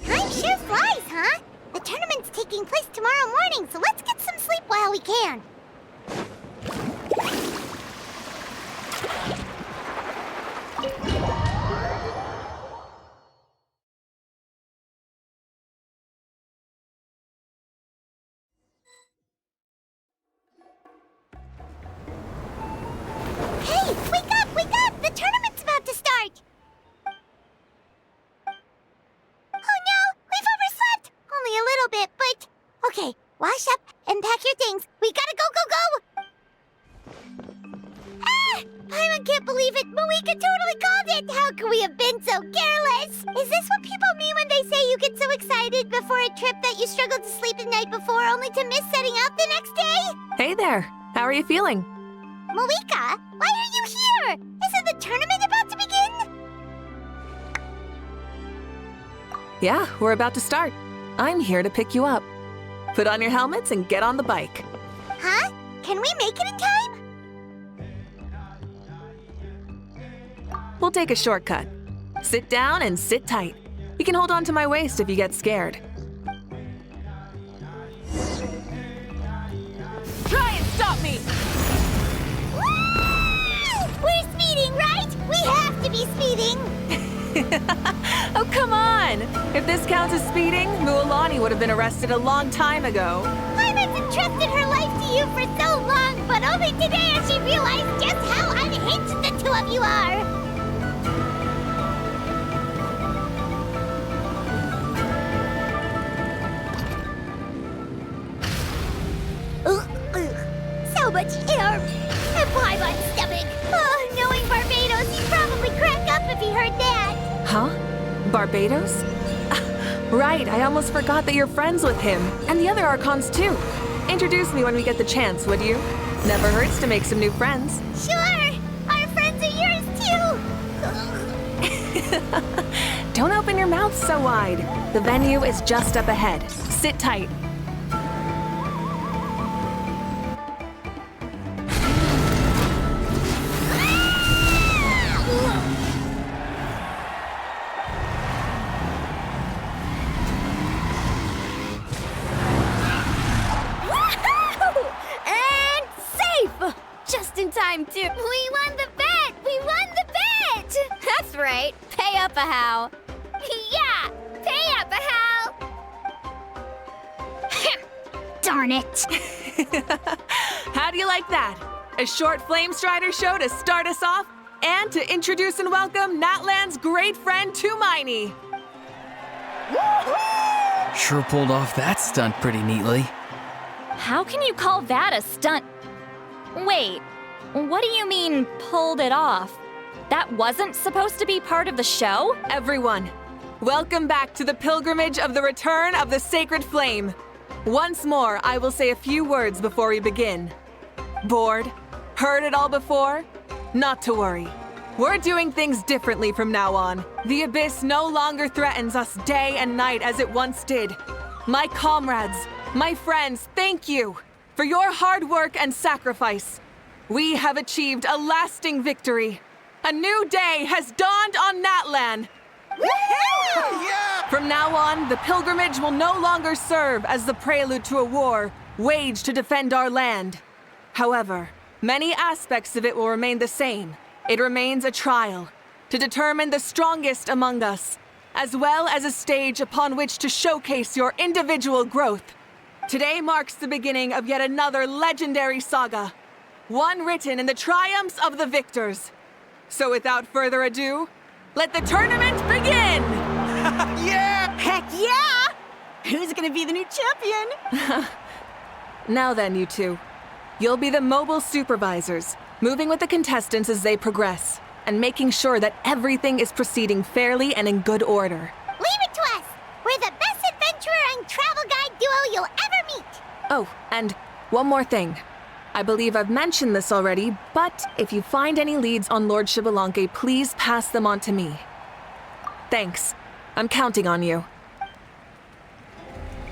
A: Time sure flies, huh? The tournament's taking place tomorrow morning, so let's get some sleep while we can. Hey, wake up, wake up! The tournament's about to start! Oh no, we've overslept! Only a little bit, but... Okay, wash up and pack your things. We gotta go, go, go! Ah! Paimon can't believe it! Mavuika totally called it! How could we have been so careless? Is this what people mean when they say you get so excited before a trip that you struggled to sleep the night before only to miss setting out the next day?
C: Hey there, how are you feeling?
A: Mavuika, why are you here? Isn't the tournament about to begin?
C: Yeah, we're about to start. I'm here to pick you up. Put on your helmets and get on the bike.
A: Huh? Can we make it in time?
C: We'll take a shortcut. Sit down and sit tight. You can hold on to my waist if you get scared. Try and stop me!
A: We're speeding, right? We have to be speeding!
C: Oh, come on! If this counts as speeding, Mualani would have been arrested a long time ago.
A: Paimon's entrusted her life to you for so long, but only today has she realized just how unhinged the two of you are! much air in Paimon's stomach. Oh, knowing Barbados, he'd probably crack up if he heard that.
C: Huh? Barbados? Right, I almost forgot that you're friends with him. And the other Archons too. Introduce me when we get the chance, would you? Never hurts to make some new friends.
A: Sure! Our friends are yours too!
C: Don't open your mouth so wide. The venue is just up ahead. Sit tight.
H: And safe! Just in time, too.
E: We won the bet! We won the bet!
H: That's right. Pay up a how.
E: Yeah! Pay up, Hal!
D: Darn it!
C: How do you like that? A short Flame Strider show to start us off, and to introduce and welcome Natlan's great friend Tumaini.
I: Sure pulled off that stunt pretty neatly.
B: How can you call that a stunt? Wait, what do you mean, pulled it off? That wasn't supposed to be part of the show?
C: Everyone, welcome back to the pilgrimage of the return of the sacred flame. Once more, I will say a few words before we begin. Bored? Heard it all before? Not to worry. We're doing things differently from now on. The abyss no longer threatens us day and night as it once did. My comrades, my friends, thank you for your hard work and sacrifice. We have achieved a lasting victory. A new day has dawned on Natlan. From now on, the pilgrimage will no longer serve as the prelude to a war waged to defend our land. However, many aspects of it will remain the same. It remains a trial to determine the strongest among us, as well as a stage upon which to showcase your individual growth. Today marks the beginning of yet another legendary saga, one written in the triumphs of the victors. So without further ado, let the tournament begin!
L: Yeah! Heck yeah! Who's gonna be the new champion?
C: Now then, you two. You'll be the mobile supervisors, moving with the contestants as they progress, and making sure that everything is proceeding fairly and in good order.
A: Leave it to us! We're the best adventurer and travel guide duo you'll ever meet!
C: Oh, and one more thing. I believe I've mentioned this already, but if you find any leads on Lord Xbalanque, please pass them on to me. Thanks. I'm counting on you.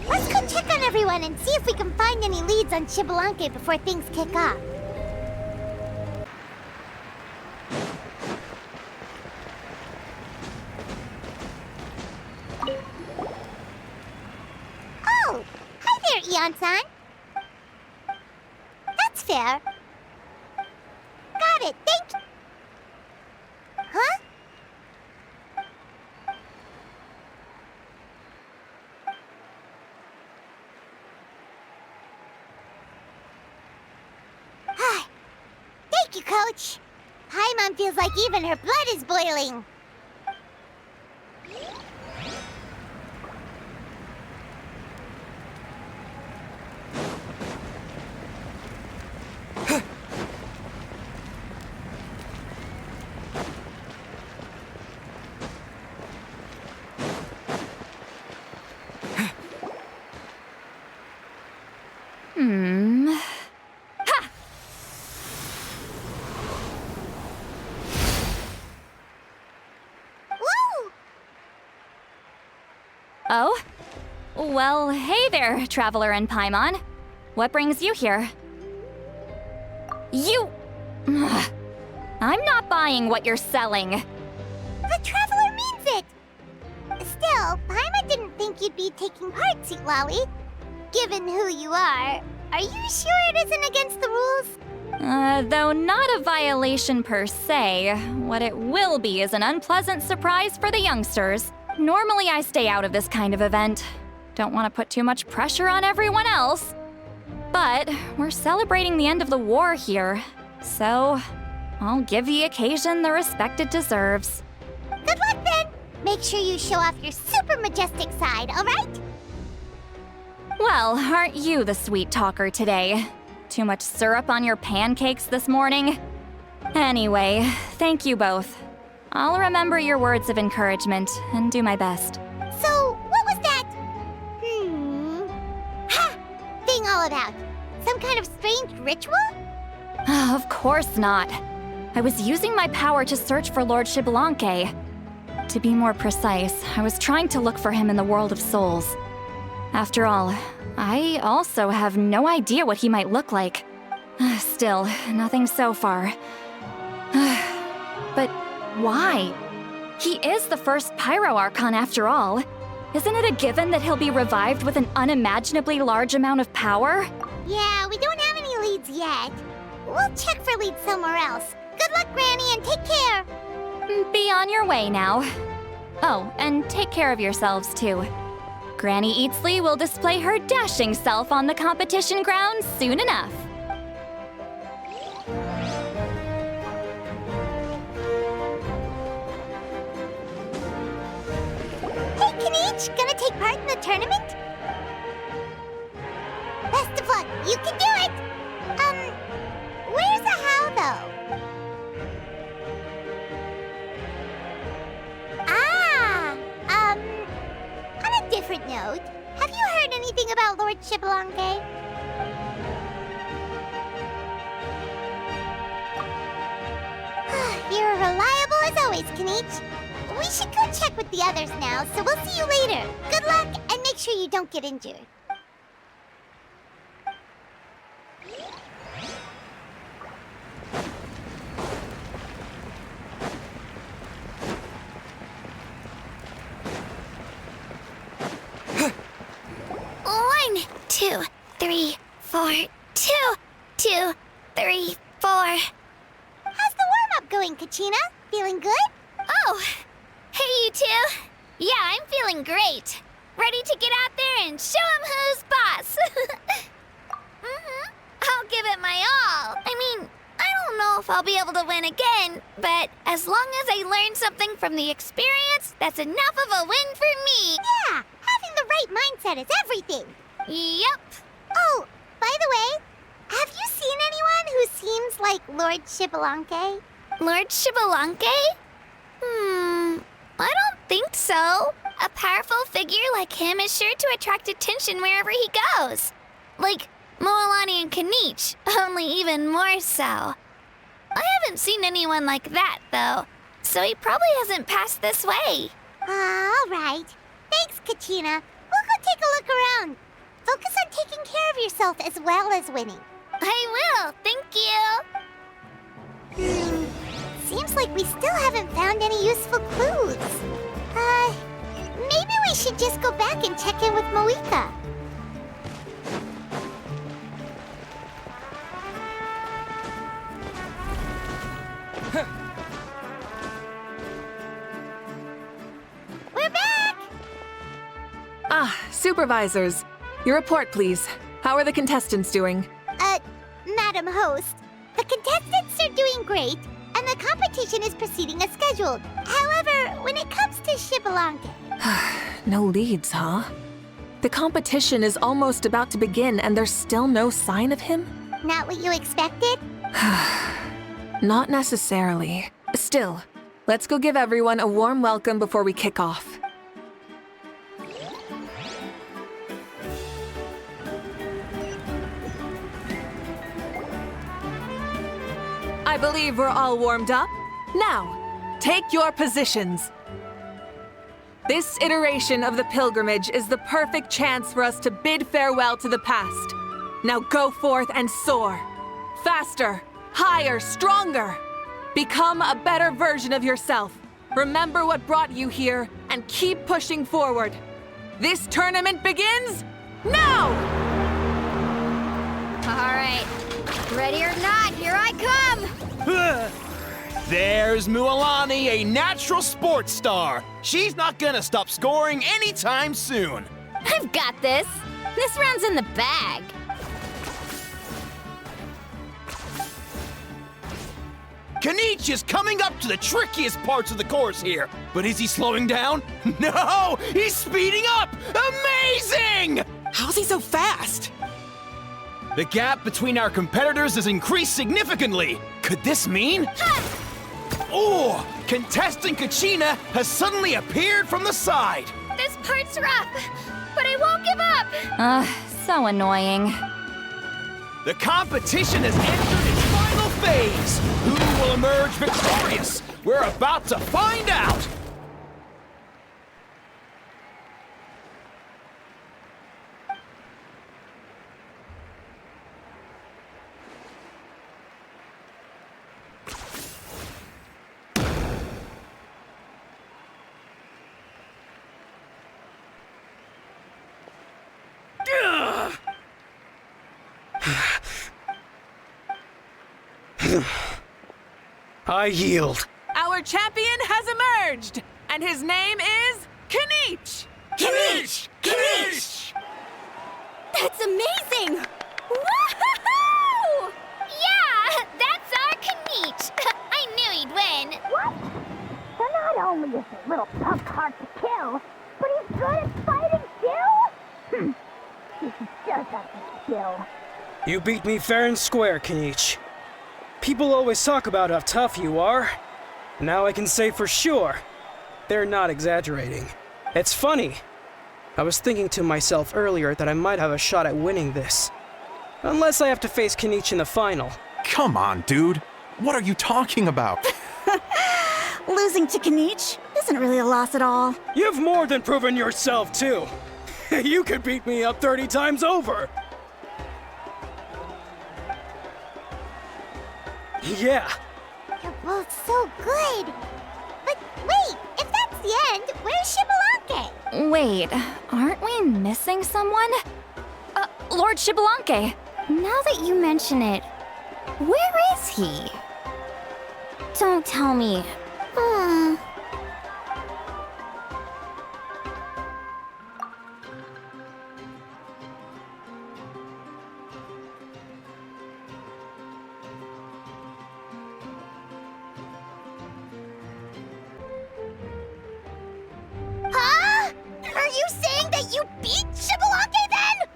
A: Let's go check on everyone and see if we can find any leads on Xbalanque before things kick off. Oh! Hi there, Eon-san! That's fair. Got it, thank you. Huh? Thank you, Coach. Paimon feels like even her blood is boiling.
B: Oh? Well, hey there, Traveler and Paimon. What brings you here? You... I'm not buying what you're selling.
A: The Traveler means it! Still, Paimon didn't think you'd be taking part, Sweet Lolly. Given who you are you sure it isn't against the rules?
B: Though not a violation per se, what it will be is an unpleasant surprise for the youngsters. Normally I stay out of this kind of event. Don't want to put too much pressure on everyone else. But we're celebrating the end of the war here, so I'll give the occasion the respect it deserves.
A: Good luck then! Make sure you show off your super majestic side, alright?
B: Well, aren't you the sweet talker today? too much syrup on your pancakes this morning? Anyway, thank you both. I'll remember your words of encouragement and do my best.
A: So, what was that? Ha! Thing all about? Some kind of strange ritual?
B: Of course not. I was using my power to search for Lord Xbalanque. To be more precise, I was trying to look for him in the world of souls. After all, I also have no idea what he might look like. Still, nothing so far. But why? He is the first Pyro Archon after all. Isn't it a given that he'll be revived with an unimaginably large amount of power?
A: Yeah, we don't have any leads yet. We'll check for leads somewhere else. Good luck, Granny, and take care.
B: Be on your way now. Oh, and take care of yourselves too. Granny Eatsley will display her dashing self on the competition grounds soon enough.
A: Hey, Kinich, gonna take part in the tournament? Best of luck, you can do it! Where's the how, though? On a different note, have you heard anything about Lord Xbalanque? You're reliable as always, Kinich. We should go check with the others now, so we'll see you later. Good luck, and make sure you don't get injured.
E: One, 2, 3, 4, 2, 2, 3, 4.
A: How's the warm-up going, Kachina? Feeling good?
E: Oh, hey you two. Yeah, I'm feeling great. Ready to get out there and show 'em who's boss. I'll give it my all. I mean, I don't know if I'll be able to win again, but as long as I learn something from the experience, that's enough of a win for me.
A: Yeah, having the right mindset is everything.
E: Yep.
A: Oh, by the way, have you seen anyone who seems like Lord Xbalanque?
E: Lord Xbalanque? I don't think so. A powerful figure like him is sure to attract attention wherever he goes. Like Moalani and Kinich, only even more so. I haven't seen anyone like that, though, so he probably hasn't passed this way.
A: All right. Thanks, Kachina. We'll go take a look around. Focus on taking care of yourself as well as winning.
E: I will, thank you.
A: Seems like we still haven't found any useful clues. Maybe we should just go back and check in with Mavuika. We're back!
C: Supervisors. Your report, please. How are the contestants doing?
A: Madam Host, the contestants are doing great, and the competition is proceeding as scheduled. However, when it comes to Xbalanque...
C: No leads, huh? The competition is almost about to begin and there's still no sign of him?
A: Not what you expected?
C: Not necessarily. Still, let's go give everyone a warm welcome before we kick off. I believe we're all warmed up. Now, take your positions. This iteration of the pilgrimage is the perfect chance for us to bid farewell to the past. Now go forth and soar. Faster, higher, stronger. Become a better version of yourself. Remember what brought you here and keep pushing forward. This tournament begins now!
H: All right. Ready or not, here I come!
P: There's Moalani, a natural sports star. She's not gonna stop scoring anytime soon.
H: I've got this. This round's in the bag.
P: Kinich is coming up to the trickiest parts of the course here. But is he slowing down? No! He's speeding up! Amazing!
O: How's he so fast?
P: The gap between our competitors has increased significantly. Could this mean? Oh! Contestant Kachina has suddenly appeared from the side!
E: This part's rough, but I won't give up!
B: So annoying.
P: The competition has entered its final phase! Who will emerge victorious? We're about to find out!
Q: I yield.
C: Our champion has emerged, and his name is Kinich!
P: Kinich! Kinich!
H: That's amazing! Woohoo!
E: Yeah, that's our Kanich. I knew he'd win.
D: What? So not only is he a little punk hard to kill, but he's good at fighting too? He does have some skill.
Q: You beat me fair and square, Kinich. People always talk about how tough you are. Now I can say for sure, they're not exaggerating. It's funny. I was thinking to myself earlier that I might have a shot at winning this. Unless I have to face Kinich in the final.
R: Come on, dude. What are you talking about?
L: Losing to Kinich isn't really a loss at all.
Q: You've more than proven yourself, too. You could beat me up 30 times over. Yeah.
A: You're both so good. But wait, if that's the end, where's Xbalanque?
B: Wait, aren't we missing someone? Lord Xbalanque.
H: Now that you mention it, where is he? Don't tell me.
D: Huh? Are you saying that you beat Xbalanque then?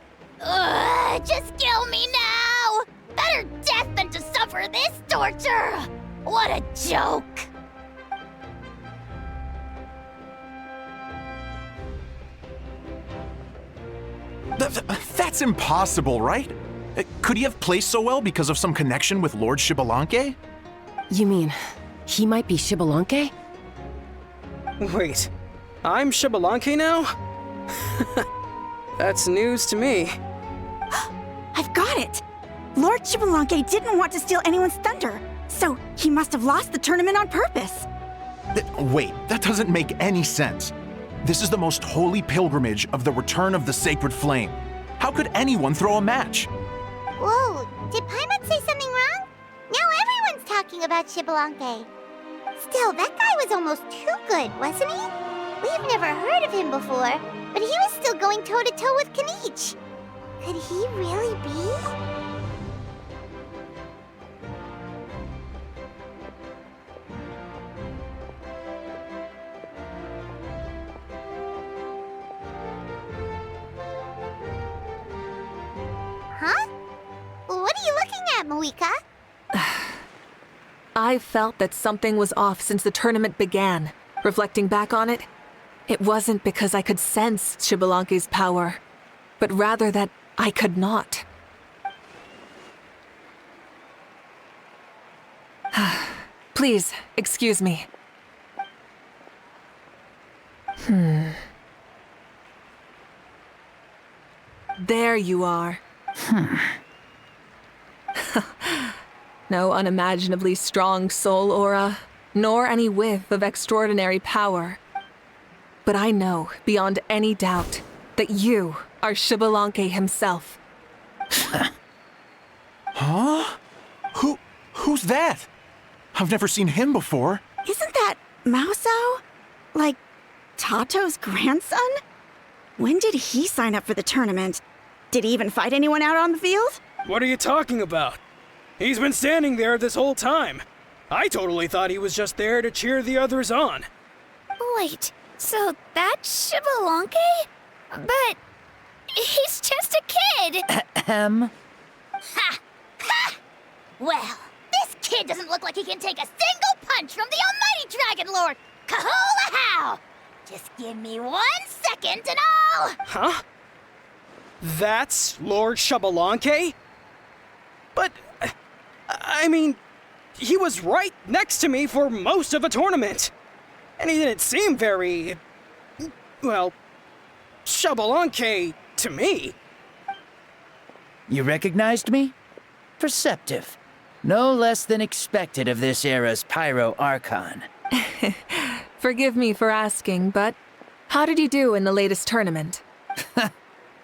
D: Ugh, just kill me now! Better death than to suffer this torture! What a joke!
R: That's impossible, right? Could he have placed so well because of some connection with Lord Xbalanque?
K: You mean, he might be Xbalanque?
Q: Wait, I'm Xbalanque now? That's news to me.
L: I've got it! Lord Xbalanque didn't want to steal anyone's thunder, so he must have lost the tournament on purpose.
R: Wait, that doesn't make any sense. This is the most holy pilgrimage of the return of the sacred flame. How could anyone throw a match?
A: Whoa, did Paimon say something wrong? Now everyone's talking about Xbalanque. Still, that guy was almost too good, wasn't he? We've never heard of him before, but he was still going toe-to-toe with Kinich. Could he really be? Huh? What are you looking at, Mavuika?
C: I felt that something was off since the tournament began. Reflecting back on it, it wasn't because I could sense Xbalanque's power, but rather that I could not. Please, excuse me. There you are. No unimaginably strong soul aura, nor any whiff of extraordinary power. But I know, beyond any doubt, that you are Xbalanque himself.
R: Huh? Who's that? I've never seen him before.
L: Isn't that Mauso? Like, Tato's grandson? When did he sign up for the tournament? Did he even fight anyone out on the field?
Q: What are you talking about? He's been standing there this whole time. I totally thought he was just there to cheer the others on.
E: Wait, so that's Xbalanque? But he's just a kid.
D: Well, this kid doesn't look like he can take a single punch from the almighty Dragon Lord! Kahola how! Just give me 1 second and I'll...
Q: Huh? That's Lord Xbalanque? But, I mean, he was right next to me for most of the tournament. And he didn't seem very, well, Xbalanque to me.
S: You recognized me? Perceptive. No less than expected of this era's Pyro Archon.
C: Forgive me for asking, but how did you do in the latest tournament?
S: I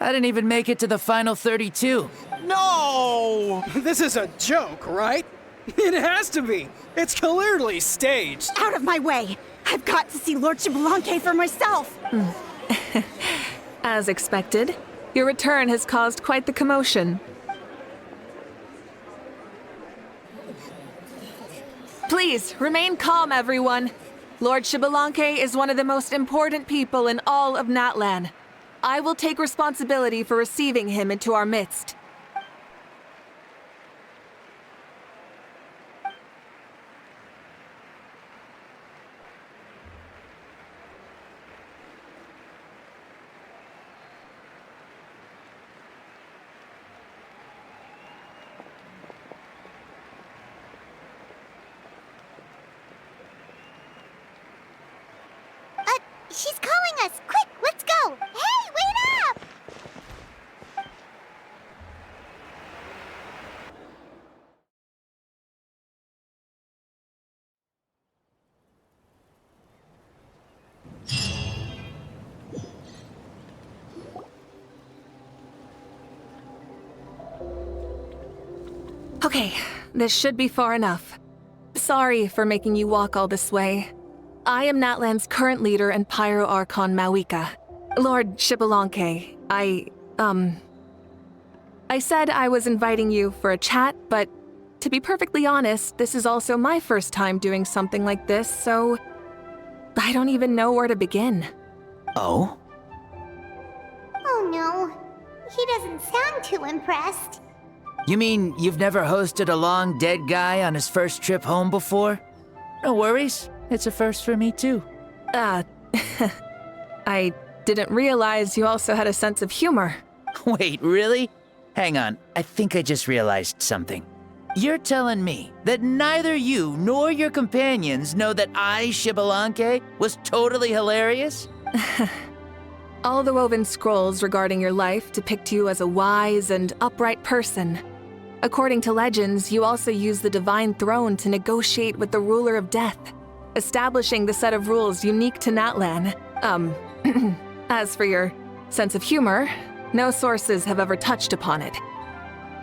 S: didn't even make it to the final 32.
Q: No! This is a joke, right? It has to be. It's clearly staged.
L: Out of my way! I've got to see Lord Xbalanque for myself!
C: As expected, your return has caused quite the commotion. Please, remain calm, everyone. Lord Xbalanque is one of the most important people in all of Natlan. I will take responsibility for receiving him into our midst.
A: She's calling us! Quick, let's go! Hey, wait up!
C: Okay, this should be far enough. Sorry for making you walk all this way. I am Natlan's current leader and Pyro Archon Mavuika. Lord Xbalanque, I said I was inviting you for a chat, but to be perfectly honest, this is also my first time doing something like this, so I don't even know where to begin.
S: Oh?
A: Oh no, he doesn't sound too impressed.
S: You mean you've never hosted a long dead guy on his first trip home before? No worries. It's a first for me, too.
C: I didn't realize you also had a sense of humor.
S: Wait, really? Hang on, I think I just realized something. You're telling me that neither you nor your companions know that I, Xbalanque, was totally hilarious?
C: All the woven scrolls regarding your life depict you as a wise and upright person. According to legends, you also use the divine throne to negotiate with the ruler of death, establishing the set of rules unique to Natlan. As for your sense of humor, no sources have ever touched upon it.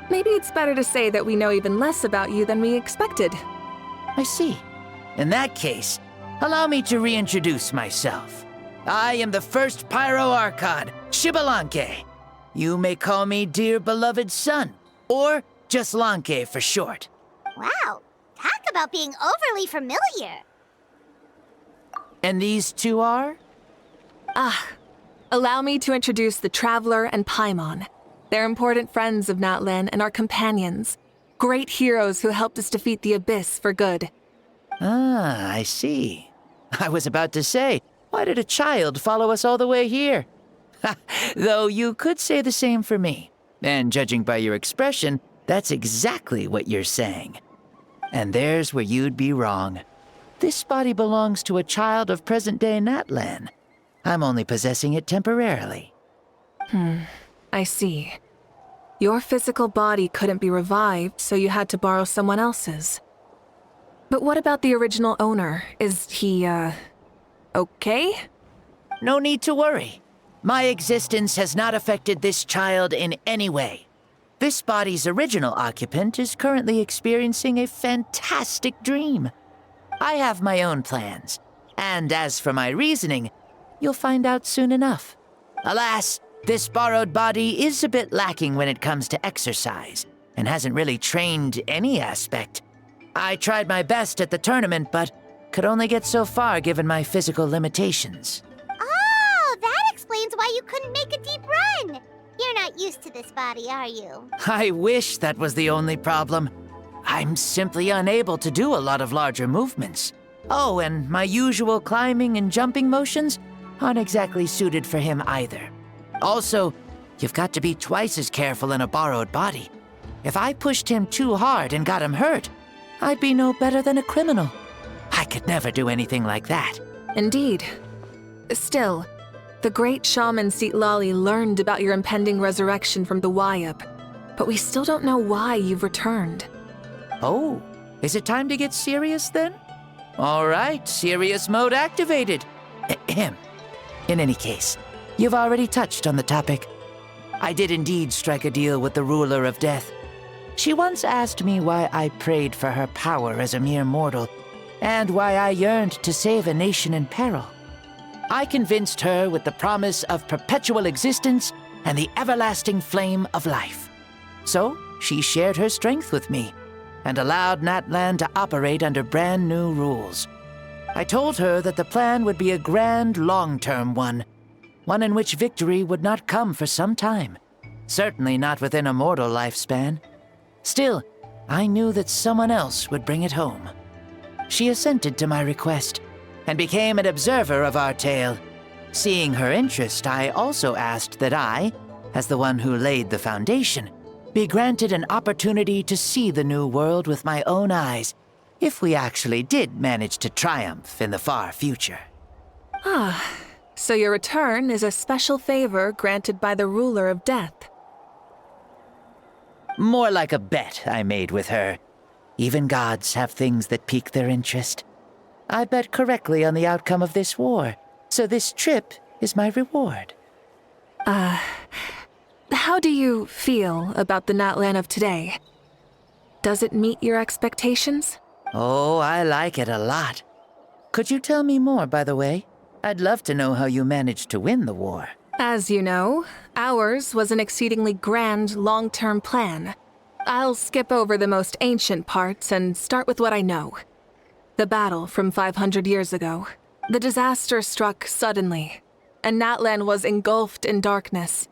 C: Maybe it's better to say that we know even less about you than we expected.
S: I see. In that case, allow me to reintroduce myself. I am the first Pyro Archon, Xbalanque. You may call me dear beloved son, or just Lanque for short.
A: Wow, talk about being overly familiar.
S: And these two are?
C: Allow me to introduce the Traveler and Paimon. They're important friends of Natlan and our companions. Great heroes who helped us defeat the Abyss for good.
S: Ah, I see. I was about to say, why did a child follow us all the way here? Though you could say the same for me. And judging by your expression, that's exactly what you're saying. And there's where you'd be wrong. This body belongs to a child of present-day Natlan. I'm only possessing it temporarily.
C: I see. Your physical body couldn't be revived, so you had to borrow someone else's. But what about the original owner? Is he, okay?
S: No need to worry. My existence has not affected this child in any way. This body's original occupant is currently experiencing a fantastic dream. I have my own plans, and as for my reasoning, you'll find out soon enough. Alas, this borrowed body is a bit lacking when it comes to exercise, and hasn't really trained any aspect. I tried my best at the tournament, but could only get so far given my physical limitations.
A: Oh, that explains why you couldn't make a deep run. You're not used to this body, are you?
S: I wish that was the only problem. I'm simply unable to do a lot of larger movements. Oh, and my usual climbing and jumping motions aren't exactly suited for him either. Also, you've got to be twice as careful in a borrowed body. If I pushed him too hard and got him hurt, I'd be no better than a criminal. I could never do anything like that.
C: Indeed. Still, the great shaman Sitlali learned about your impending resurrection from the Wayab, but we still don't know why you've returned.
S: Oh, is it time to get serious then? All right, serious mode activated. Ahem. In any case, you've already touched on the topic. I did indeed strike a deal with the ruler of death. She once asked me why I prayed for her power as a mere mortal, and why I yearned to save a nation in peril. I convinced her with the promise of perpetual existence and the everlasting flame of life. So she shared her strength with me, and allowed Natlan to operate under brand new rules. I told her that the plan would be a grand, long-term one in which victory would not come for some time, certainly not within a mortal lifespan. Still, I knew that someone else would bring it home. She assented to my request, and became an observer of our tale. Seeing her interest, I also asked that I, as the one who laid the foundation, be granted an opportunity to see the new world with my own eyes, if we actually did manage to triumph in the far future.
C: Ah, so your return is a special favor granted by the ruler of death.
S: More like a bet I made with her. Even gods have things that pique their interest. I bet correctly on the outcome of this war, so this trip is my reward.
C: How do you feel about the Natlan of today? Does it meet your expectations?
S: Oh, I like it a lot. Could you tell me more, by the way? I'd love to know how you managed to win the war.
C: As you know, ours was an exceedingly grand, long-term plan. I'll skip over the most ancient parts and start with what I know. The battle from 500 years ago. The disaster struck suddenly, and Natlan was engulfed in darkness.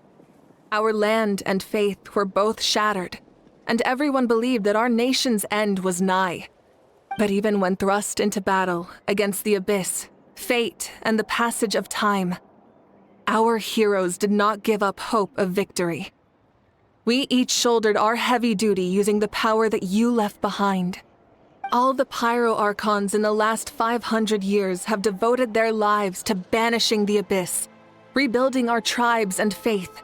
C: Our land and faith were both shattered, and everyone believed that our nation's end was nigh. But even when thrust into battle against the abyss, fate, and the passage of time, our heroes did not give up hope of victory. We each shouldered our heavy duty using the power that you left behind. All the Pyro Archons in the last 500 years have devoted their lives to banishing the abyss, rebuilding our tribes and faith,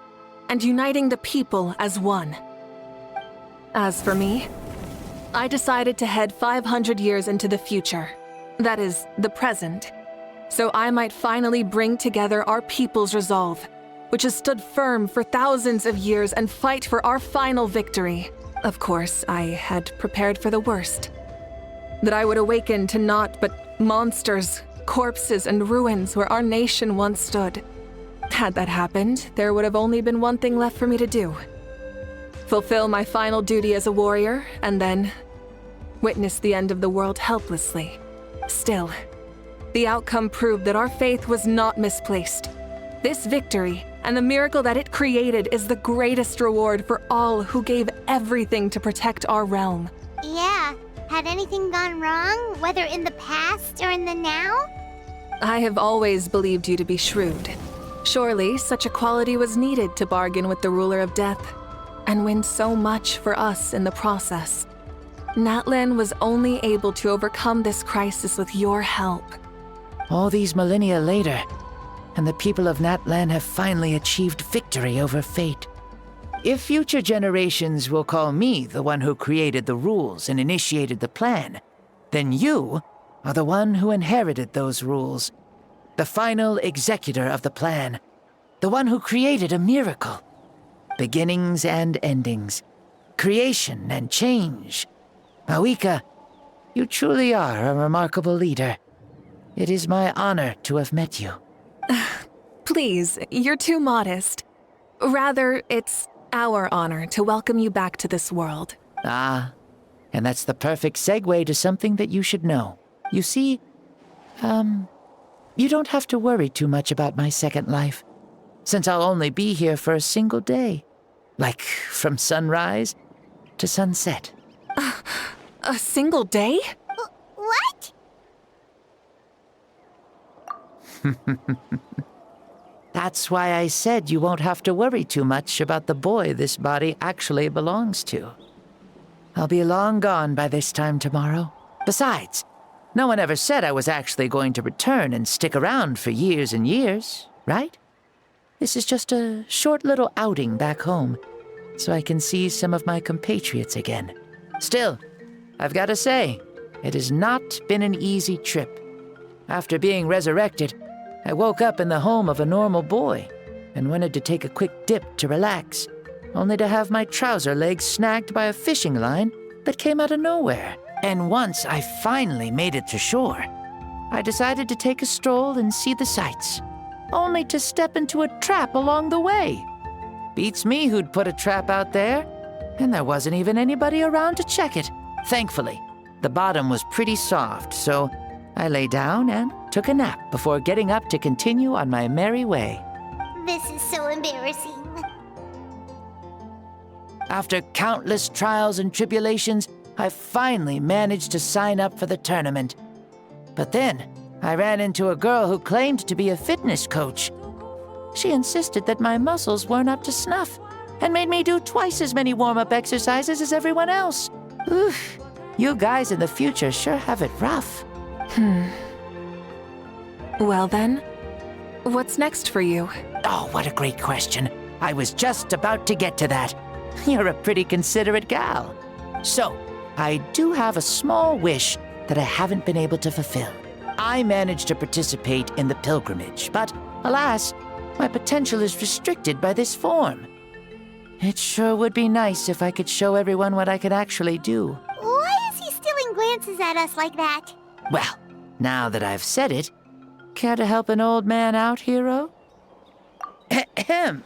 C: and uniting the people as one. As for me, I decided to head 500 years into the future, that is, the present, so I might finally bring together our people's resolve, which has stood firm for thousands of years, and fight for our final victory. Of course, I had prepared for the worst. That I would awaken to naught but monsters, corpses, and ruins where our nation once stood. Had that happened, there would have only been one thing left for me to do. Fulfill my final duty as a warrior, and then witness the end of the world helplessly. Still, the outcome proved that our faith was not misplaced. This victory, and the miracle that it created, is the greatest reward for all who gave everything to protect our realm.
A: Yeah, had anything gone wrong, whether in the past or in the now?
C: I have always believed you to be shrewd. Surely, such a quality was needed to bargain with the ruler of death, and win so much for us in the process. Natlan was only able to overcome this crisis with your help.
S: All these millennia later, and the people of Natlan have finally achieved victory over fate. If future generations will call me the one who created the rules and initiated the plan, then you are the one who inherited those rules. The final executor of the plan. The one who created a miracle. Beginnings and endings. Creation and change. Mavuika, you truly are a remarkable leader. It is my honor to have met you.
C: Please, you're too modest. Rather, it's our honor to welcome you back to this world.
S: Ah, and that's the perfect segue to something that you should know. You see, you don't have to worry too much about my second life, since I'll only be here for a single day. Like, from sunrise to sunset.
C: A single day?
A: What?
S: That's why I said you won't have to worry too much about the boy this body actually belongs to. I'll be long gone by this time tomorrow. Besides, no one ever said I was actually going to return and stick around for years and years, right? This is just a short little outing back home, so I can see some of my compatriots again. Still, I've got to say, it has not been an easy trip. After being resurrected, I woke up in the home of a normal boy and wanted to take a quick dip to relax, only to have my trouser legs snagged by a fishing line that came out of nowhere. And once I finally made it to shore, I decided to take a stroll and see the sights, only to step into a trap along the way. Beats me who'd put a trap out there, and there wasn't even anybody around to check it. Thankfully, the bottom was pretty soft, so I lay down and took a nap before getting up to continue on my merry way.
A: This is so embarrassing.
S: After countless trials and tribulations, I finally managed to sign up for the tournament. But then, I ran into a girl who claimed to be a fitness coach. She insisted that my muscles weren't up to snuff, and made me do twice as many warm-up exercises as everyone else. Oof, you guys in the future sure have it rough.
C: Well then, what's next for you?
S: Oh, what a great question. I was just about to get to that. You're a pretty considerate gal. So, I do have a small wish that I haven't been able to fulfill. I managed to participate in the pilgrimage, but alas, my potential is restricted by this form. It sure would be nice if I could show everyone what I could actually do.
A: Why is he stealing glances at us like that?
S: Well, now that I've said it, care to help an old man out, hero? Ahem.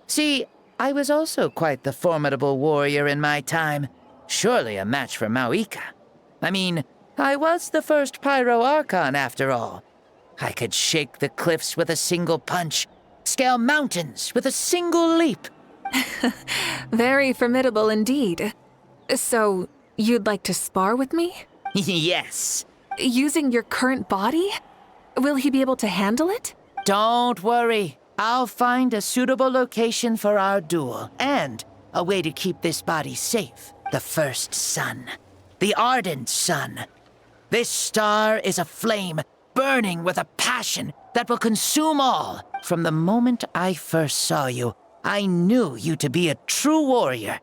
S: See, I was also quite the formidable warrior in my time. Surely a match for Mavuika. I mean, I was the first Pyro Archon after all. I could shake the cliffs with a single punch, scale mountains with a single leap.
C: Very formidable indeed. So, you'd like to spar with me?
S: Yes.
C: Using your current body? Will he be able to handle it?
S: Don't worry. I'll find a suitable location for our duel, and a way to keep this body safe. The first sun. The ardent sun. This star is a flame, burning with a passion that will consume all. From the moment I first saw you, I knew you to be a true warrior.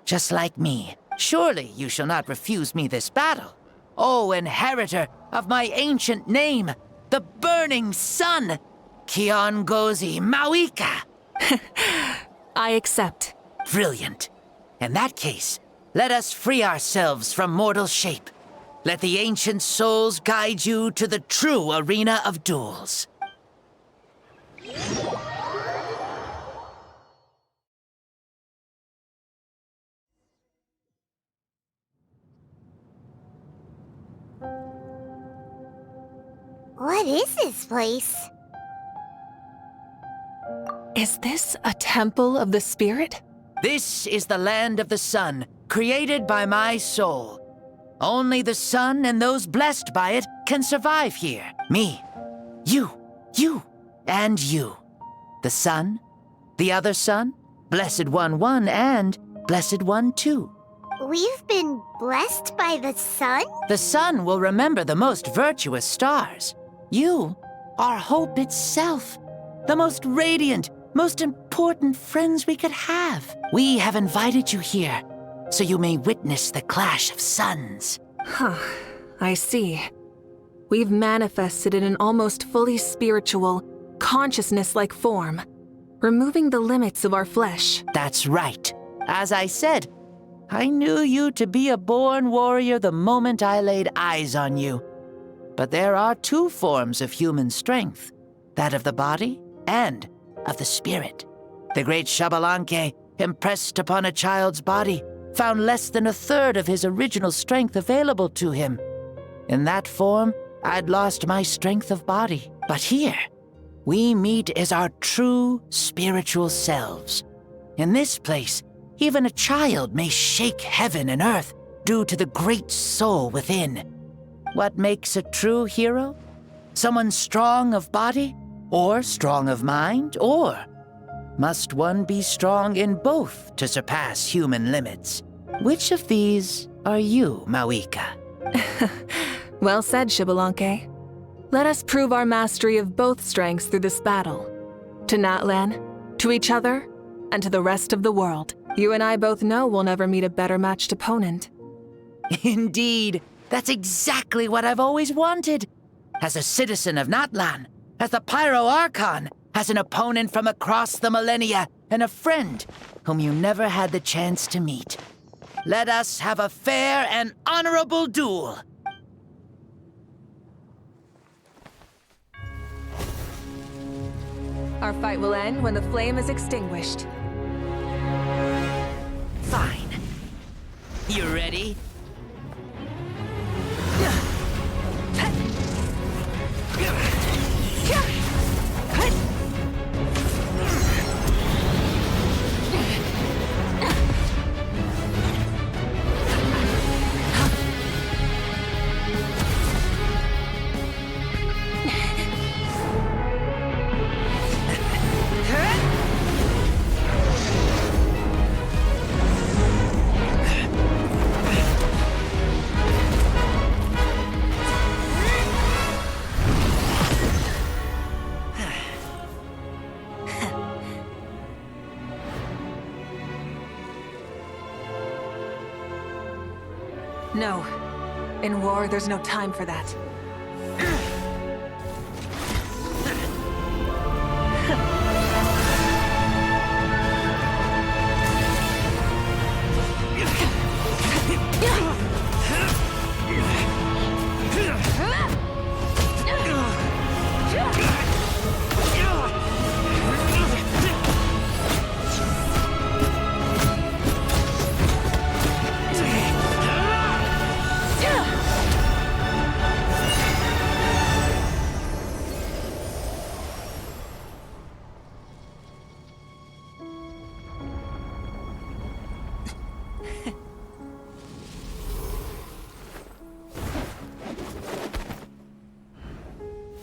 S: Just like me. Surely you shall not refuse me this battle. O inheritor of my ancient name, the burning sun, Kiongozi Mavuika.
C: I accept.
S: Brilliant. In that case, let us free ourselves from mortal shape. Let the ancient souls guide you to the true arena of duels.
A: What is this place?
C: Is this a temple of the spirit?
S: This is the land of the sun, created by my soul. Only the sun and those blessed by it can survive here. Me, you, and you. The sun, the other sun, Blessed One 1, and Blessed One 2.
A: We've been blessed by the sun?
S: The sun will remember the most virtuous stars. You are hope itself, the most radiant, most important friends we could have. We have invited you here, so you may witness the clash of suns.
C: Huh, I see. We've manifested in an almost fully spiritual, consciousness-like form, removing the limits of our flesh.
S: That's right. As I said, I knew you to be a born warrior the moment I laid eyes on you. But there are two forms of human strength, that of the body and of the spirit. The great Xbalanque, impressed upon a child's body, found less than a third of his original strength available to him. In that form, I'd lost my strength of body. But here, we meet as our true spiritual selves. In this place, even a child may shake heaven and earth due to the great soul within. What makes a true hero? Someone strong of body, or strong of mind, or must one be strong in both to surpass human limits? Which of these are you, Mavuika?
C: Well said, Xbalanque. Let us prove our mastery of both strengths through this battle. To Natlan, to each other, and to the rest of the world. You and I both know we'll never meet a better matched opponent.
S: Indeed, that's exactly what I've always wanted. As a citizen of Natlan, as the Pyro Archon, as an opponent from across the millennia, and a friend whom you never had the chance to meet. Let us have a fair and honorable duel.
C: Our fight will end when the flame is extinguished.
S: Fine. You ready?
C: No. In war, there's no time for that.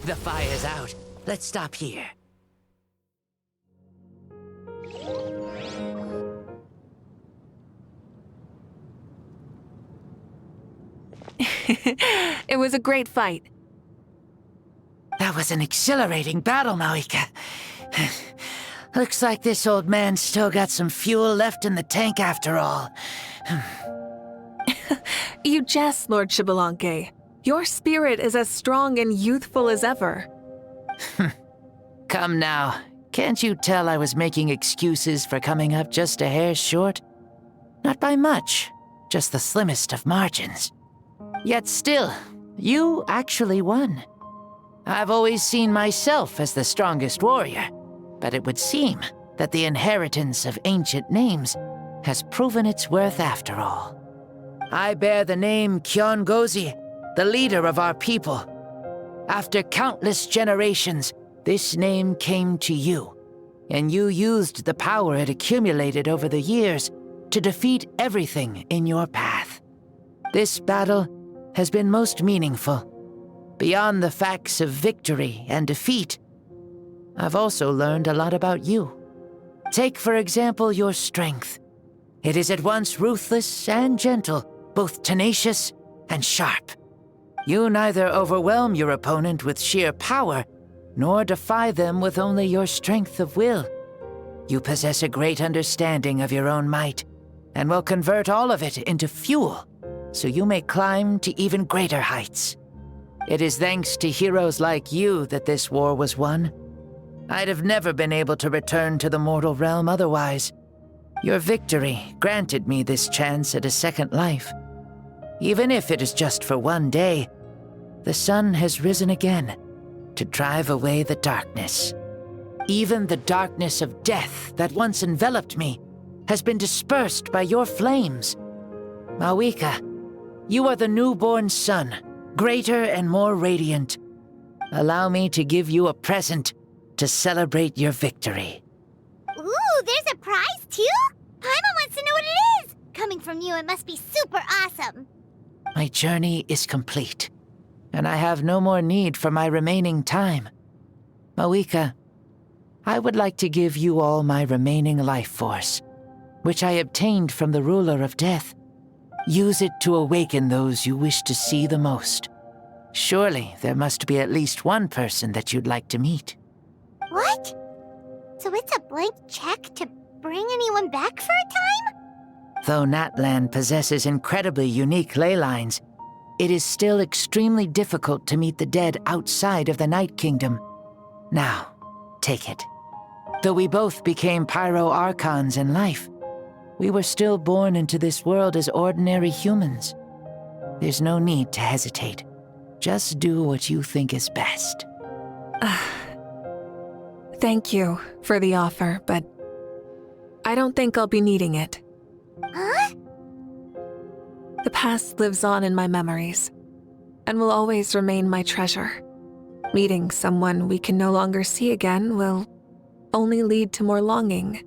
S: The fire's out. Let's stop here.
C: It was a great fight.
S: That was an exhilarating battle, Mavuika. Looks like this old man's still got some fuel left in the tank after all.
C: You jest, Lord Xbalanque. Your spirit is as strong and youthful as ever.
S: Come now. Can't you tell I was making excuses for coming up just a hair short? Not by much, just the slimmest of margins. Yet still, you actually won. I've always seen myself as the strongest warrior, but it would seem that the inheritance of ancient names has proven its worth after all. I bear the name Kiongozi, the leader of our people. After countless generations, this name came to you, and you used the power it accumulated over the years to defeat everything in your path. This battle has been most meaningful. Beyond the facts of victory and defeat, I've also learned a lot about you. Take, for example, your strength. It is at once ruthless and gentle, both tenacious and sharp. You neither overwhelm your opponent with sheer power, nor defy them with only your strength of will. You possess a great understanding of your own might, and will convert all of it into fuel, so you may climb to even greater heights. It is thanks to heroes like you that this war was won. I'd have never been able to return to the mortal realm otherwise. Your victory granted me this chance at a second life. Even if it is just for one day, the sun has risen again to drive away the darkness. Even the darkness of death that once enveloped me has been dispersed by your flames. Mavuika, you are the newborn sun, greater and more radiant. Allow me to give you a present to celebrate your victory.
A: Ooh, there's a prize too? Paimon wants to know what it is! Coming from you, it must be super awesome.
S: My journey is complete, and I have no more need for my remaining time. Mavuika, I would like to give you all my remaining life force, which I obtained from the ruler of death. Use it to awaken those you wish to see the most. Surely there must be at least one person that you'd like to meet.
A: What? So it's a blank check to bring anyone back for a time?
S: Though Natlan possesses incredibly unique ley lines, it is still extremely difficult to meet the dead outside of the Night Kingdom. Now, take it. Though we both became Pyro Archons in life, we were still born into this world as ordinary humans. There's no need to hesitate. Just do what you think is best.
C: Thank you for the offer, but I don't think I'll be needing it.
A: Huh?
C: The past lives on in my memories, and will always remain my treasure. Meeting someone we can no longer see again will only lead to more longing.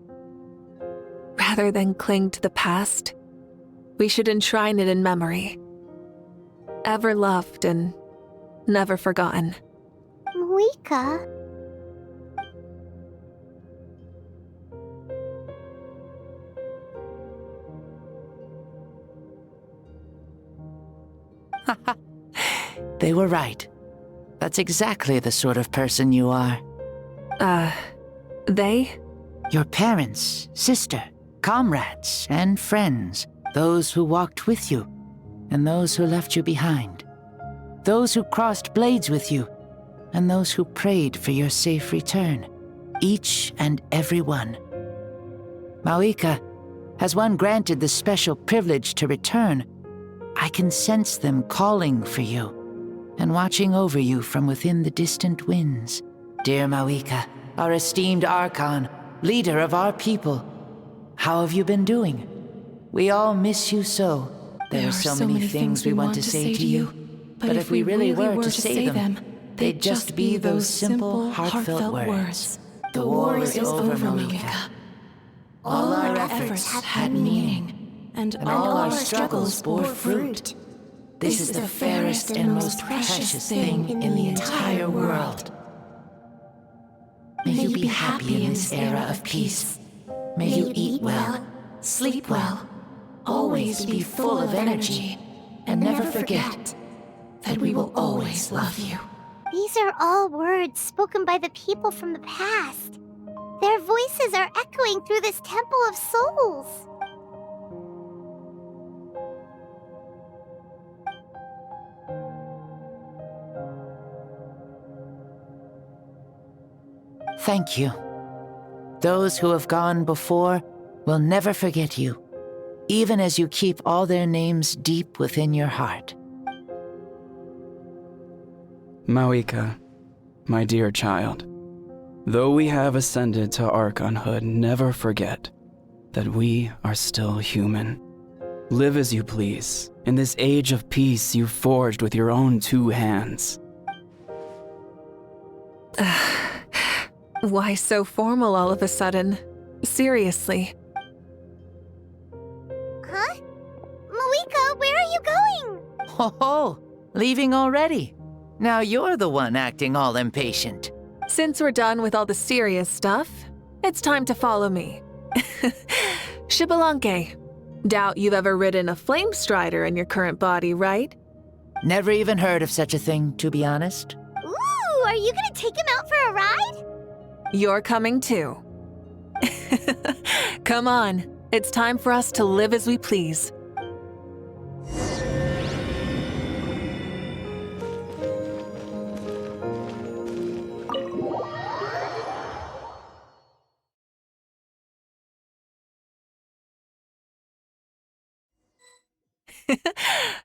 C: Rather than cling to the past, we should enshrine it in memory. Ever loved and never forgotten.
A: Mavuika?
S: They were right. That's exactly the sort of person you are.
C: They?
S: Your parents, sister, comrades, and friends. Those who walked with you, and those who left you behind. Those who crossed blades with you, and those who prayed for your safe return. Each and every one. Mavuika, has one granted the special privilege to return, I can sense them calling for you, and watching over you from within the distant winds. Dear Mavuika, our esteemed Archon, leader of our people, how have you been doing? We all miss you so. There are so many things we want to say to you, but if we really were to say them, they'd just be those simple, heartfelt words. The war is over, Mavuika. All our efforts had meaning, and all our struggles bore fruit. This is the fairest and most precious thing in the entire world. May you be happy in this era of peace. May you eat well, sleep well, always be full of energy, and never forget that we will always love you.
A: These are all words spoken by the people from the past. Their voices are echoing through this Temple of Souls.
S: Thank you. Those who have gone before will never forget you, even as you keep all their names deep within your heart.
I: Mavuika, my dear child, though we have ascended to Archonhood, never forget that we are still human. Live as you please, in this age of peace you forged with your own 2 hands.
C: Why so formal all of a sudden? Seriously.
A: Huh? Mavuika, where are you going?
S: Ho-ho! Leaving already? Now you're the one acting all impatient.
C: Since we're done with all the serious stuff, it's time to follow me. Xbalanque, doubt you've ever ridden a flame strider in your current body, right?
S: Never even heard of such a thing, to be honest.
A: Ooh, are you gonna take him out for a ride?
C: You're coming too. Come on, it's time for us to live as we please.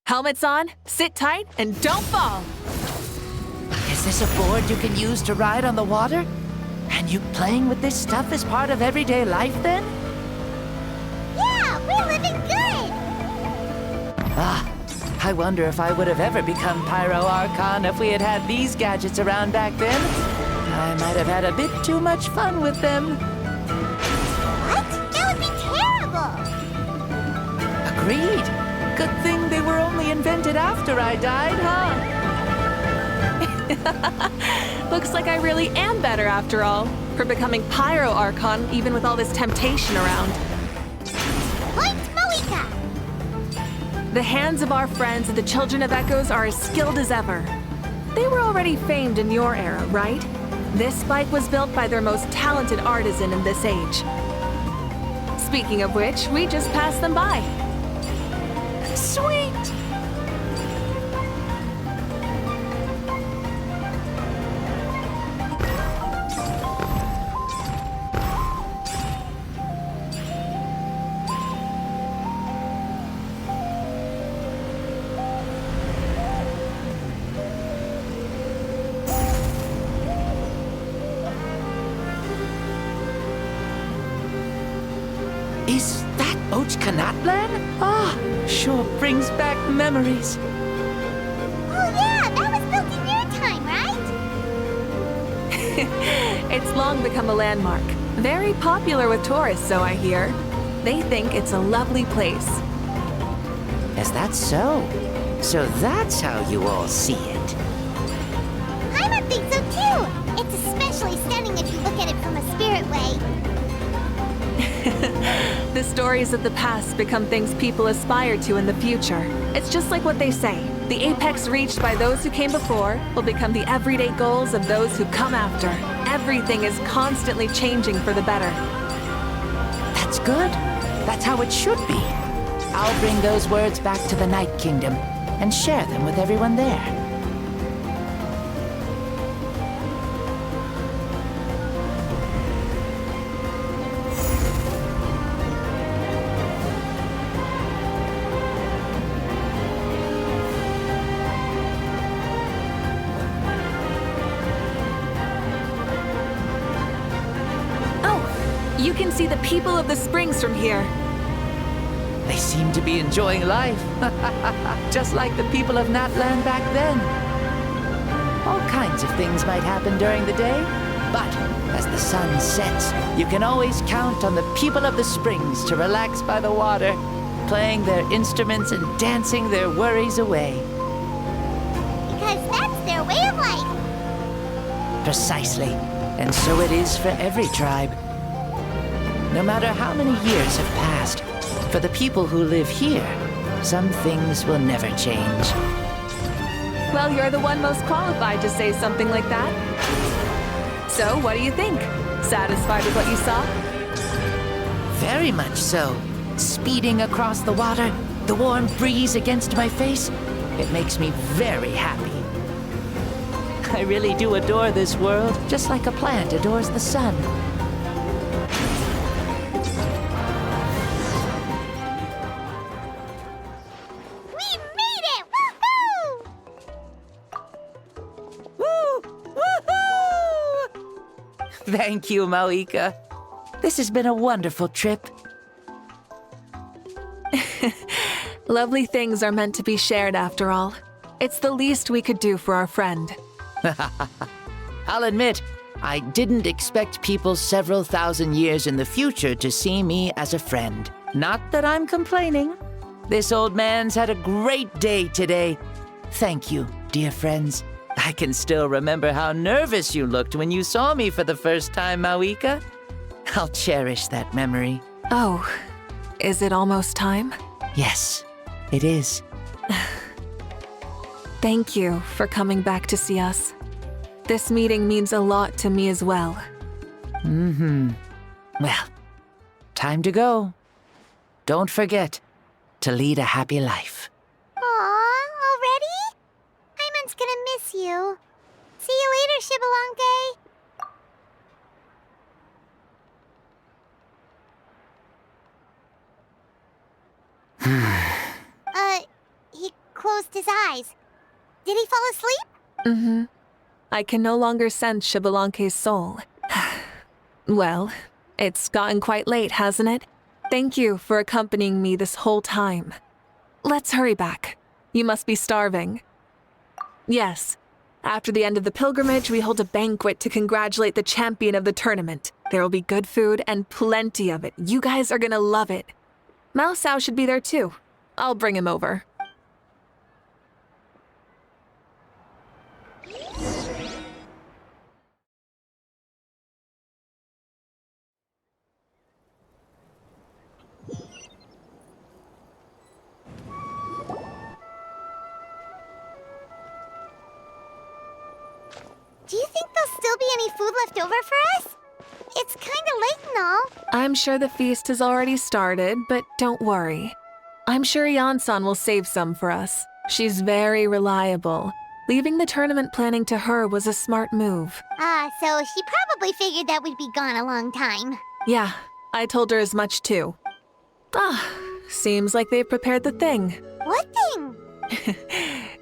C: Helmets on, sit tight, and don't fall!
S: Is this a board you can use to ride on the water? And you playing with this stuff as part of everyday life, then?
A: Yeah, we're living good!
S: I wonder if I would have ever become Pyro Archon if we had had these gadgets around back then. I might have had a bit too much fun with them.
A: What? That would be terrible!
S: A Agreed. Good thing they were only invented after I died, huh?
C: Looks like I really am better after all, for becoming Pyro Archon even with all this temptation around.
A: Point Mavuika!
C: The hands of our friends and the Children of Echoes are as skilled as ever. They were already famed in your era, right? This spike was built by their most talented artisan in this age. Speaking of which, we just passed them by. Sweet!
S: Is that Natlan? Ah, sure brings back memories.
A: Oh yeah, that was built in your time, right?
C: It's long become a landmark. Very popular with tourists, so I hear. They think it's a lovely place.
S: Is that so? So that's how you all see it.
A: I think so too! It's especially stunning if you look at it from a spirit way.
C: The stories of the past become things people aspire to in the future. It's just like what they say. The apex reached by those who came before will become the everyday goals of those who come after. Everything is constantly changing for the better.
S: That's good. That's how it should be. I'll bring those words back to the Night Kingdom and share them with everyone there.
C: You can see the people of the springs from here.
S: They seem to be enjoying life. Just like the people of Natlan back then. All kinds of things might happen during the day, but as the sun sets, you can always count on the people of the springs to relax by the water, playing their instruments and dancing their worries away.
A: Because that's their way of life.
S: Precisely. And so it is for every tribe. No matter how many years have passed, for the people who live here, some things will never change.
C: Well, you're the one most qualified to say something like that. So, what do you think? Satisfied with what you saw?
S: Very much so. Speeding across the water, the warm breeze against my face, it makes me very happy. I really do adore this world, just like a plant adores the sun. Thank you, Mavuika. This has been a wonderful trip.
C: Lovely things are meant to be shared after all. It's the least we could do for our friend.
S: I'll admit, I didn't expect people several thousand years in the future to see me as a friend. Not that I'm complaining. This old man's had a great day today. Thank you, dear friends. I can still remember how nervous you looked when you saw me for the first time, Mavuika. I'll cherish that memory.
C: Oh, is it almost time?
S: Yes, it is.
C: Thank you for coming back to see us. This meeting means a lot to me as well.
S: Well, time to go. Don't forget to lead a happy life.
A: Aw, already? Paimon's gonna miss you. See you later, Xbalanque. He closed his eyes. Did he fall asleep?
C: I can no longer sense Xbalanque's soul. Well, it's gotten quite late, hasn't it? Thank you for accompanying me this whole time. Let's hurry back. You must be starving. Yes. After the end of the pilgrimage, we hold a banquet to congratulate the champion of the tournament. There will be good food and plenty of it. You guys are gonna love it. Mao Sao should be there too. I'll bring him over.
A: Do you think there'll still be any food left over for us? It's kinda late and all.
C: I'm sure the feast has already started, but don't worry. I'm sure Yansan will save some for us. She's very reliable. Leaving the tournament planning to her was a smart move.
A: So she probably figured that we'd be gone a long time.
C: Yeah, I told her as much too. Seems like they've prepared the thing.
A: What thing?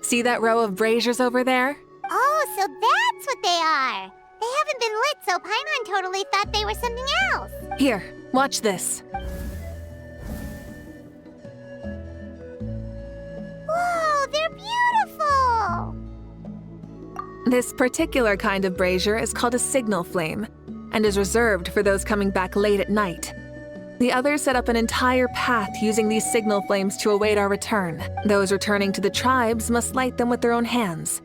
C: See that row of braziers over there?
A: Oh, so that's what they are. They haven't been lit, so Paimon totally thought they were something else.
C: Here, watch this.
A: Whoa, they're beautiful!
C: This particular kind of brazier is called a signal flame, and is reserved for those coming back late at night. The others set up an entire path using these signal flames to await our return. Those returning to the tribes must light them with their own hands.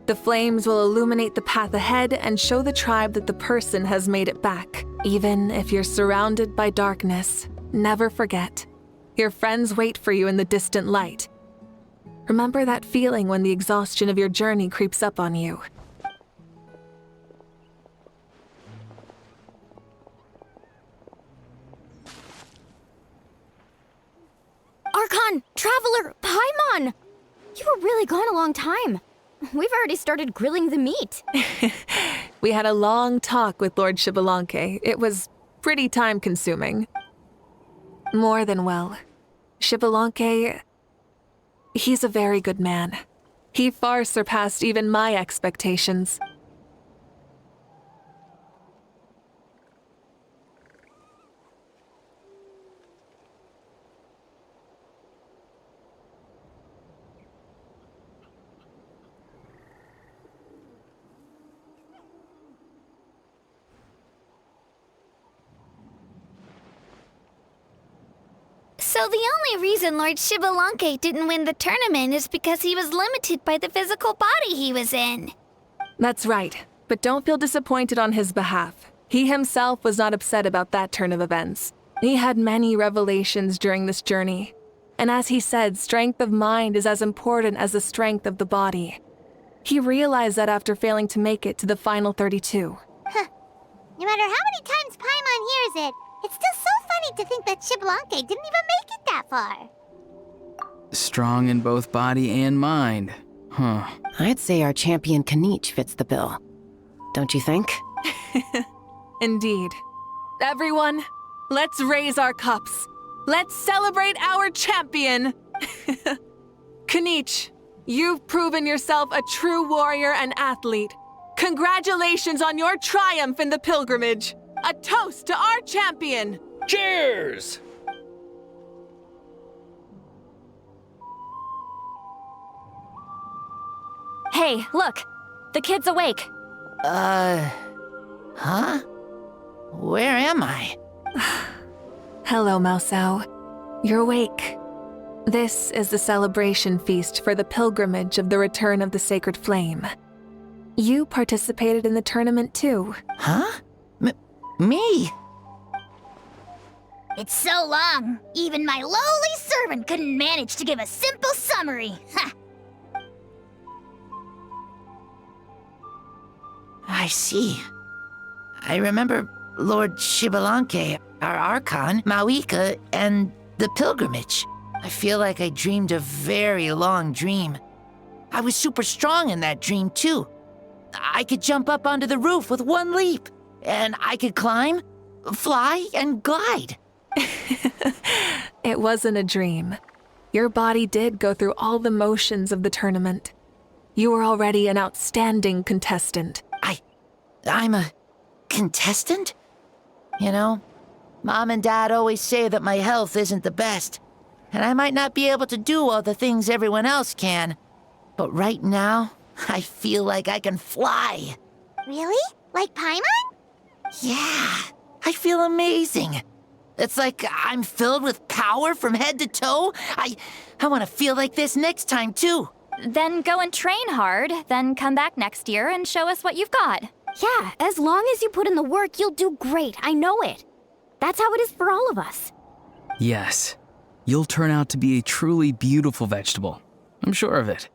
C: The flames will illuminate the path ahead and show the tribe that the person has made it back. Even if you're surrounded by darkness, never forget. Your friends wait for you in the distant light. Remember that feeling when the exhaustion of your journey creeps up on you.
H: Archon! Traveler! Paimon! You were really gone a long time. We've already started grilling the meat.
C: We had a long talk with Lord Xbalanque. It was pretty time-consuming. More than well. Xbalanque, he's a very good man. He far surpassed even my expectations.
E: So the only reason Lord Xbalanque didn't win the tournament is because he was limited by the physical body he was in.
C: That's right, but don't feel disappointed on his behalf. He himself was not upset about that turn of events. He had many revelations during this journey. And as he said, strength of mind is as important as the strength of the body. He realized that after failing to make it to the final 32.
A: No matter how many times Paimon hears it, it's still so funny to think that Xbalanque didn't even make it that far.
I: Strong in both body and mind. Huh.
K: I'd say our champion Kinich fits the bill. Don't you think?
C: Indeed. Everyone, let's raise our cups. Let's celebrate our champion! Kinich, you've proven yourself a true warrior and athlete. Congratulations on your triumph in the pilgrimage. A toast to our champion!
Q: Cheers!
B: Hey, look! The kid's awake.
S: Huh? Where am I?
C: Hello, Mausau. You're awake. This is the celebration feast for the pilgrimage of the return of the sacred flame. You participated in the tournament too.
S: Huh? Me?
D: It's so long, even my lowly servant couldn't manage to give a simple summary. Ha!
S: I see. I remember Lord Xbalanque, our Archon, Mavuika, and the pilgrimage. I feel like I dreamed a very long dream. I was super strong in that dream too. I could jump up onto the roof with one leap, and I could climb, fly, and glide.
C: It wasn't a dream. Your body did go through all the motions of the tournament. You were already an outstanding contestant.
S: I'm a contestant? You know, Mom and Dad always say that my health isn't the best, and I might not be able to do all the things everyone else can. But right now, I feel like I can fly.
A: Really? Like Paimon?
S: Yeah, I feel amazing. It's like I'm filled with power from head to toe. I want to feel like this next time, too.
B: Then go and train hard, then come back next year and show us what you've got.
H: Yeah, as long as you put in the work, you'll do great. I know it. That's how it is for all of us.
I: Yes. You'll turn out to be a truly beautiful vegetable. I'm sure of it.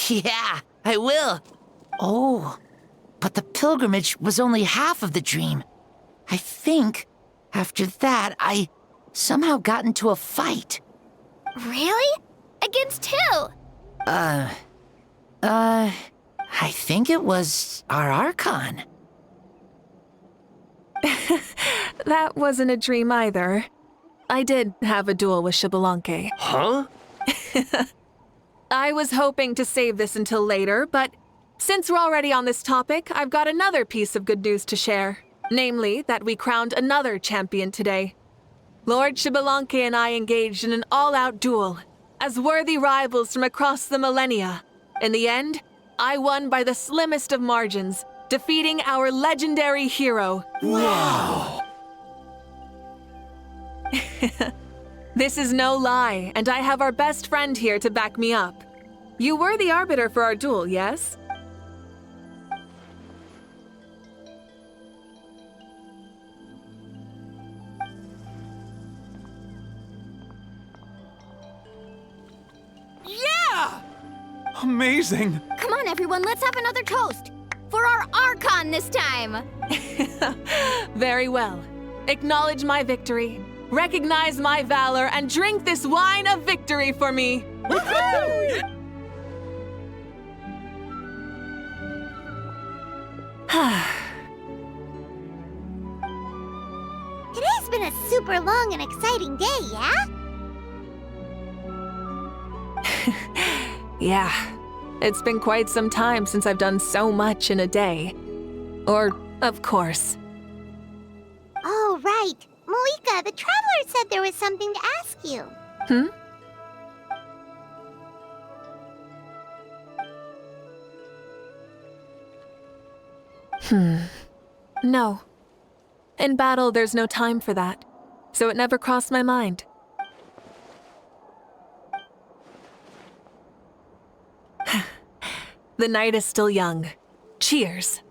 S: Yeah, I will. Oh, but the pilgrimage was only half of the dream. I think, after that, I somehow got into a fight.
E: Really? Against who?
S: I think it was our Archon.
C: That wasn't a dream either. I did have a duel with Xbalanque.
Q: Huh?
C: I was hoping to save this until later, but since we're already on this topic, I've got another piece of good news to share. Namely, that we crowned another champion today. Lord Xbalanque and I engaged in an all-out duel, as worthy rivals from across the millennia. In the end, I won by the slimmest of margins, defeating our legendary hero.
P: Wow!
C: This is no lie, and I have our best friend here to back me up. You were the arbiter for our duel, yes?
N: Yeah! Amazing!
H: Come on, everyone, let's have another toast. For our Archon this time.
C: Very well. Acknowledge my victory, recognize my valor, and drink this wine of victory for me.
A: Today's been a super long and exciting day, yeah?
C: Yeah, it's been quite some time since I've done so much in a day. Or, of course.
A: Oh, right. Mavuika, the Traveler said there was something to ask you.
C: No. In battle, there's no time for that, so it never crossed my mind. The night is still young. Cheers.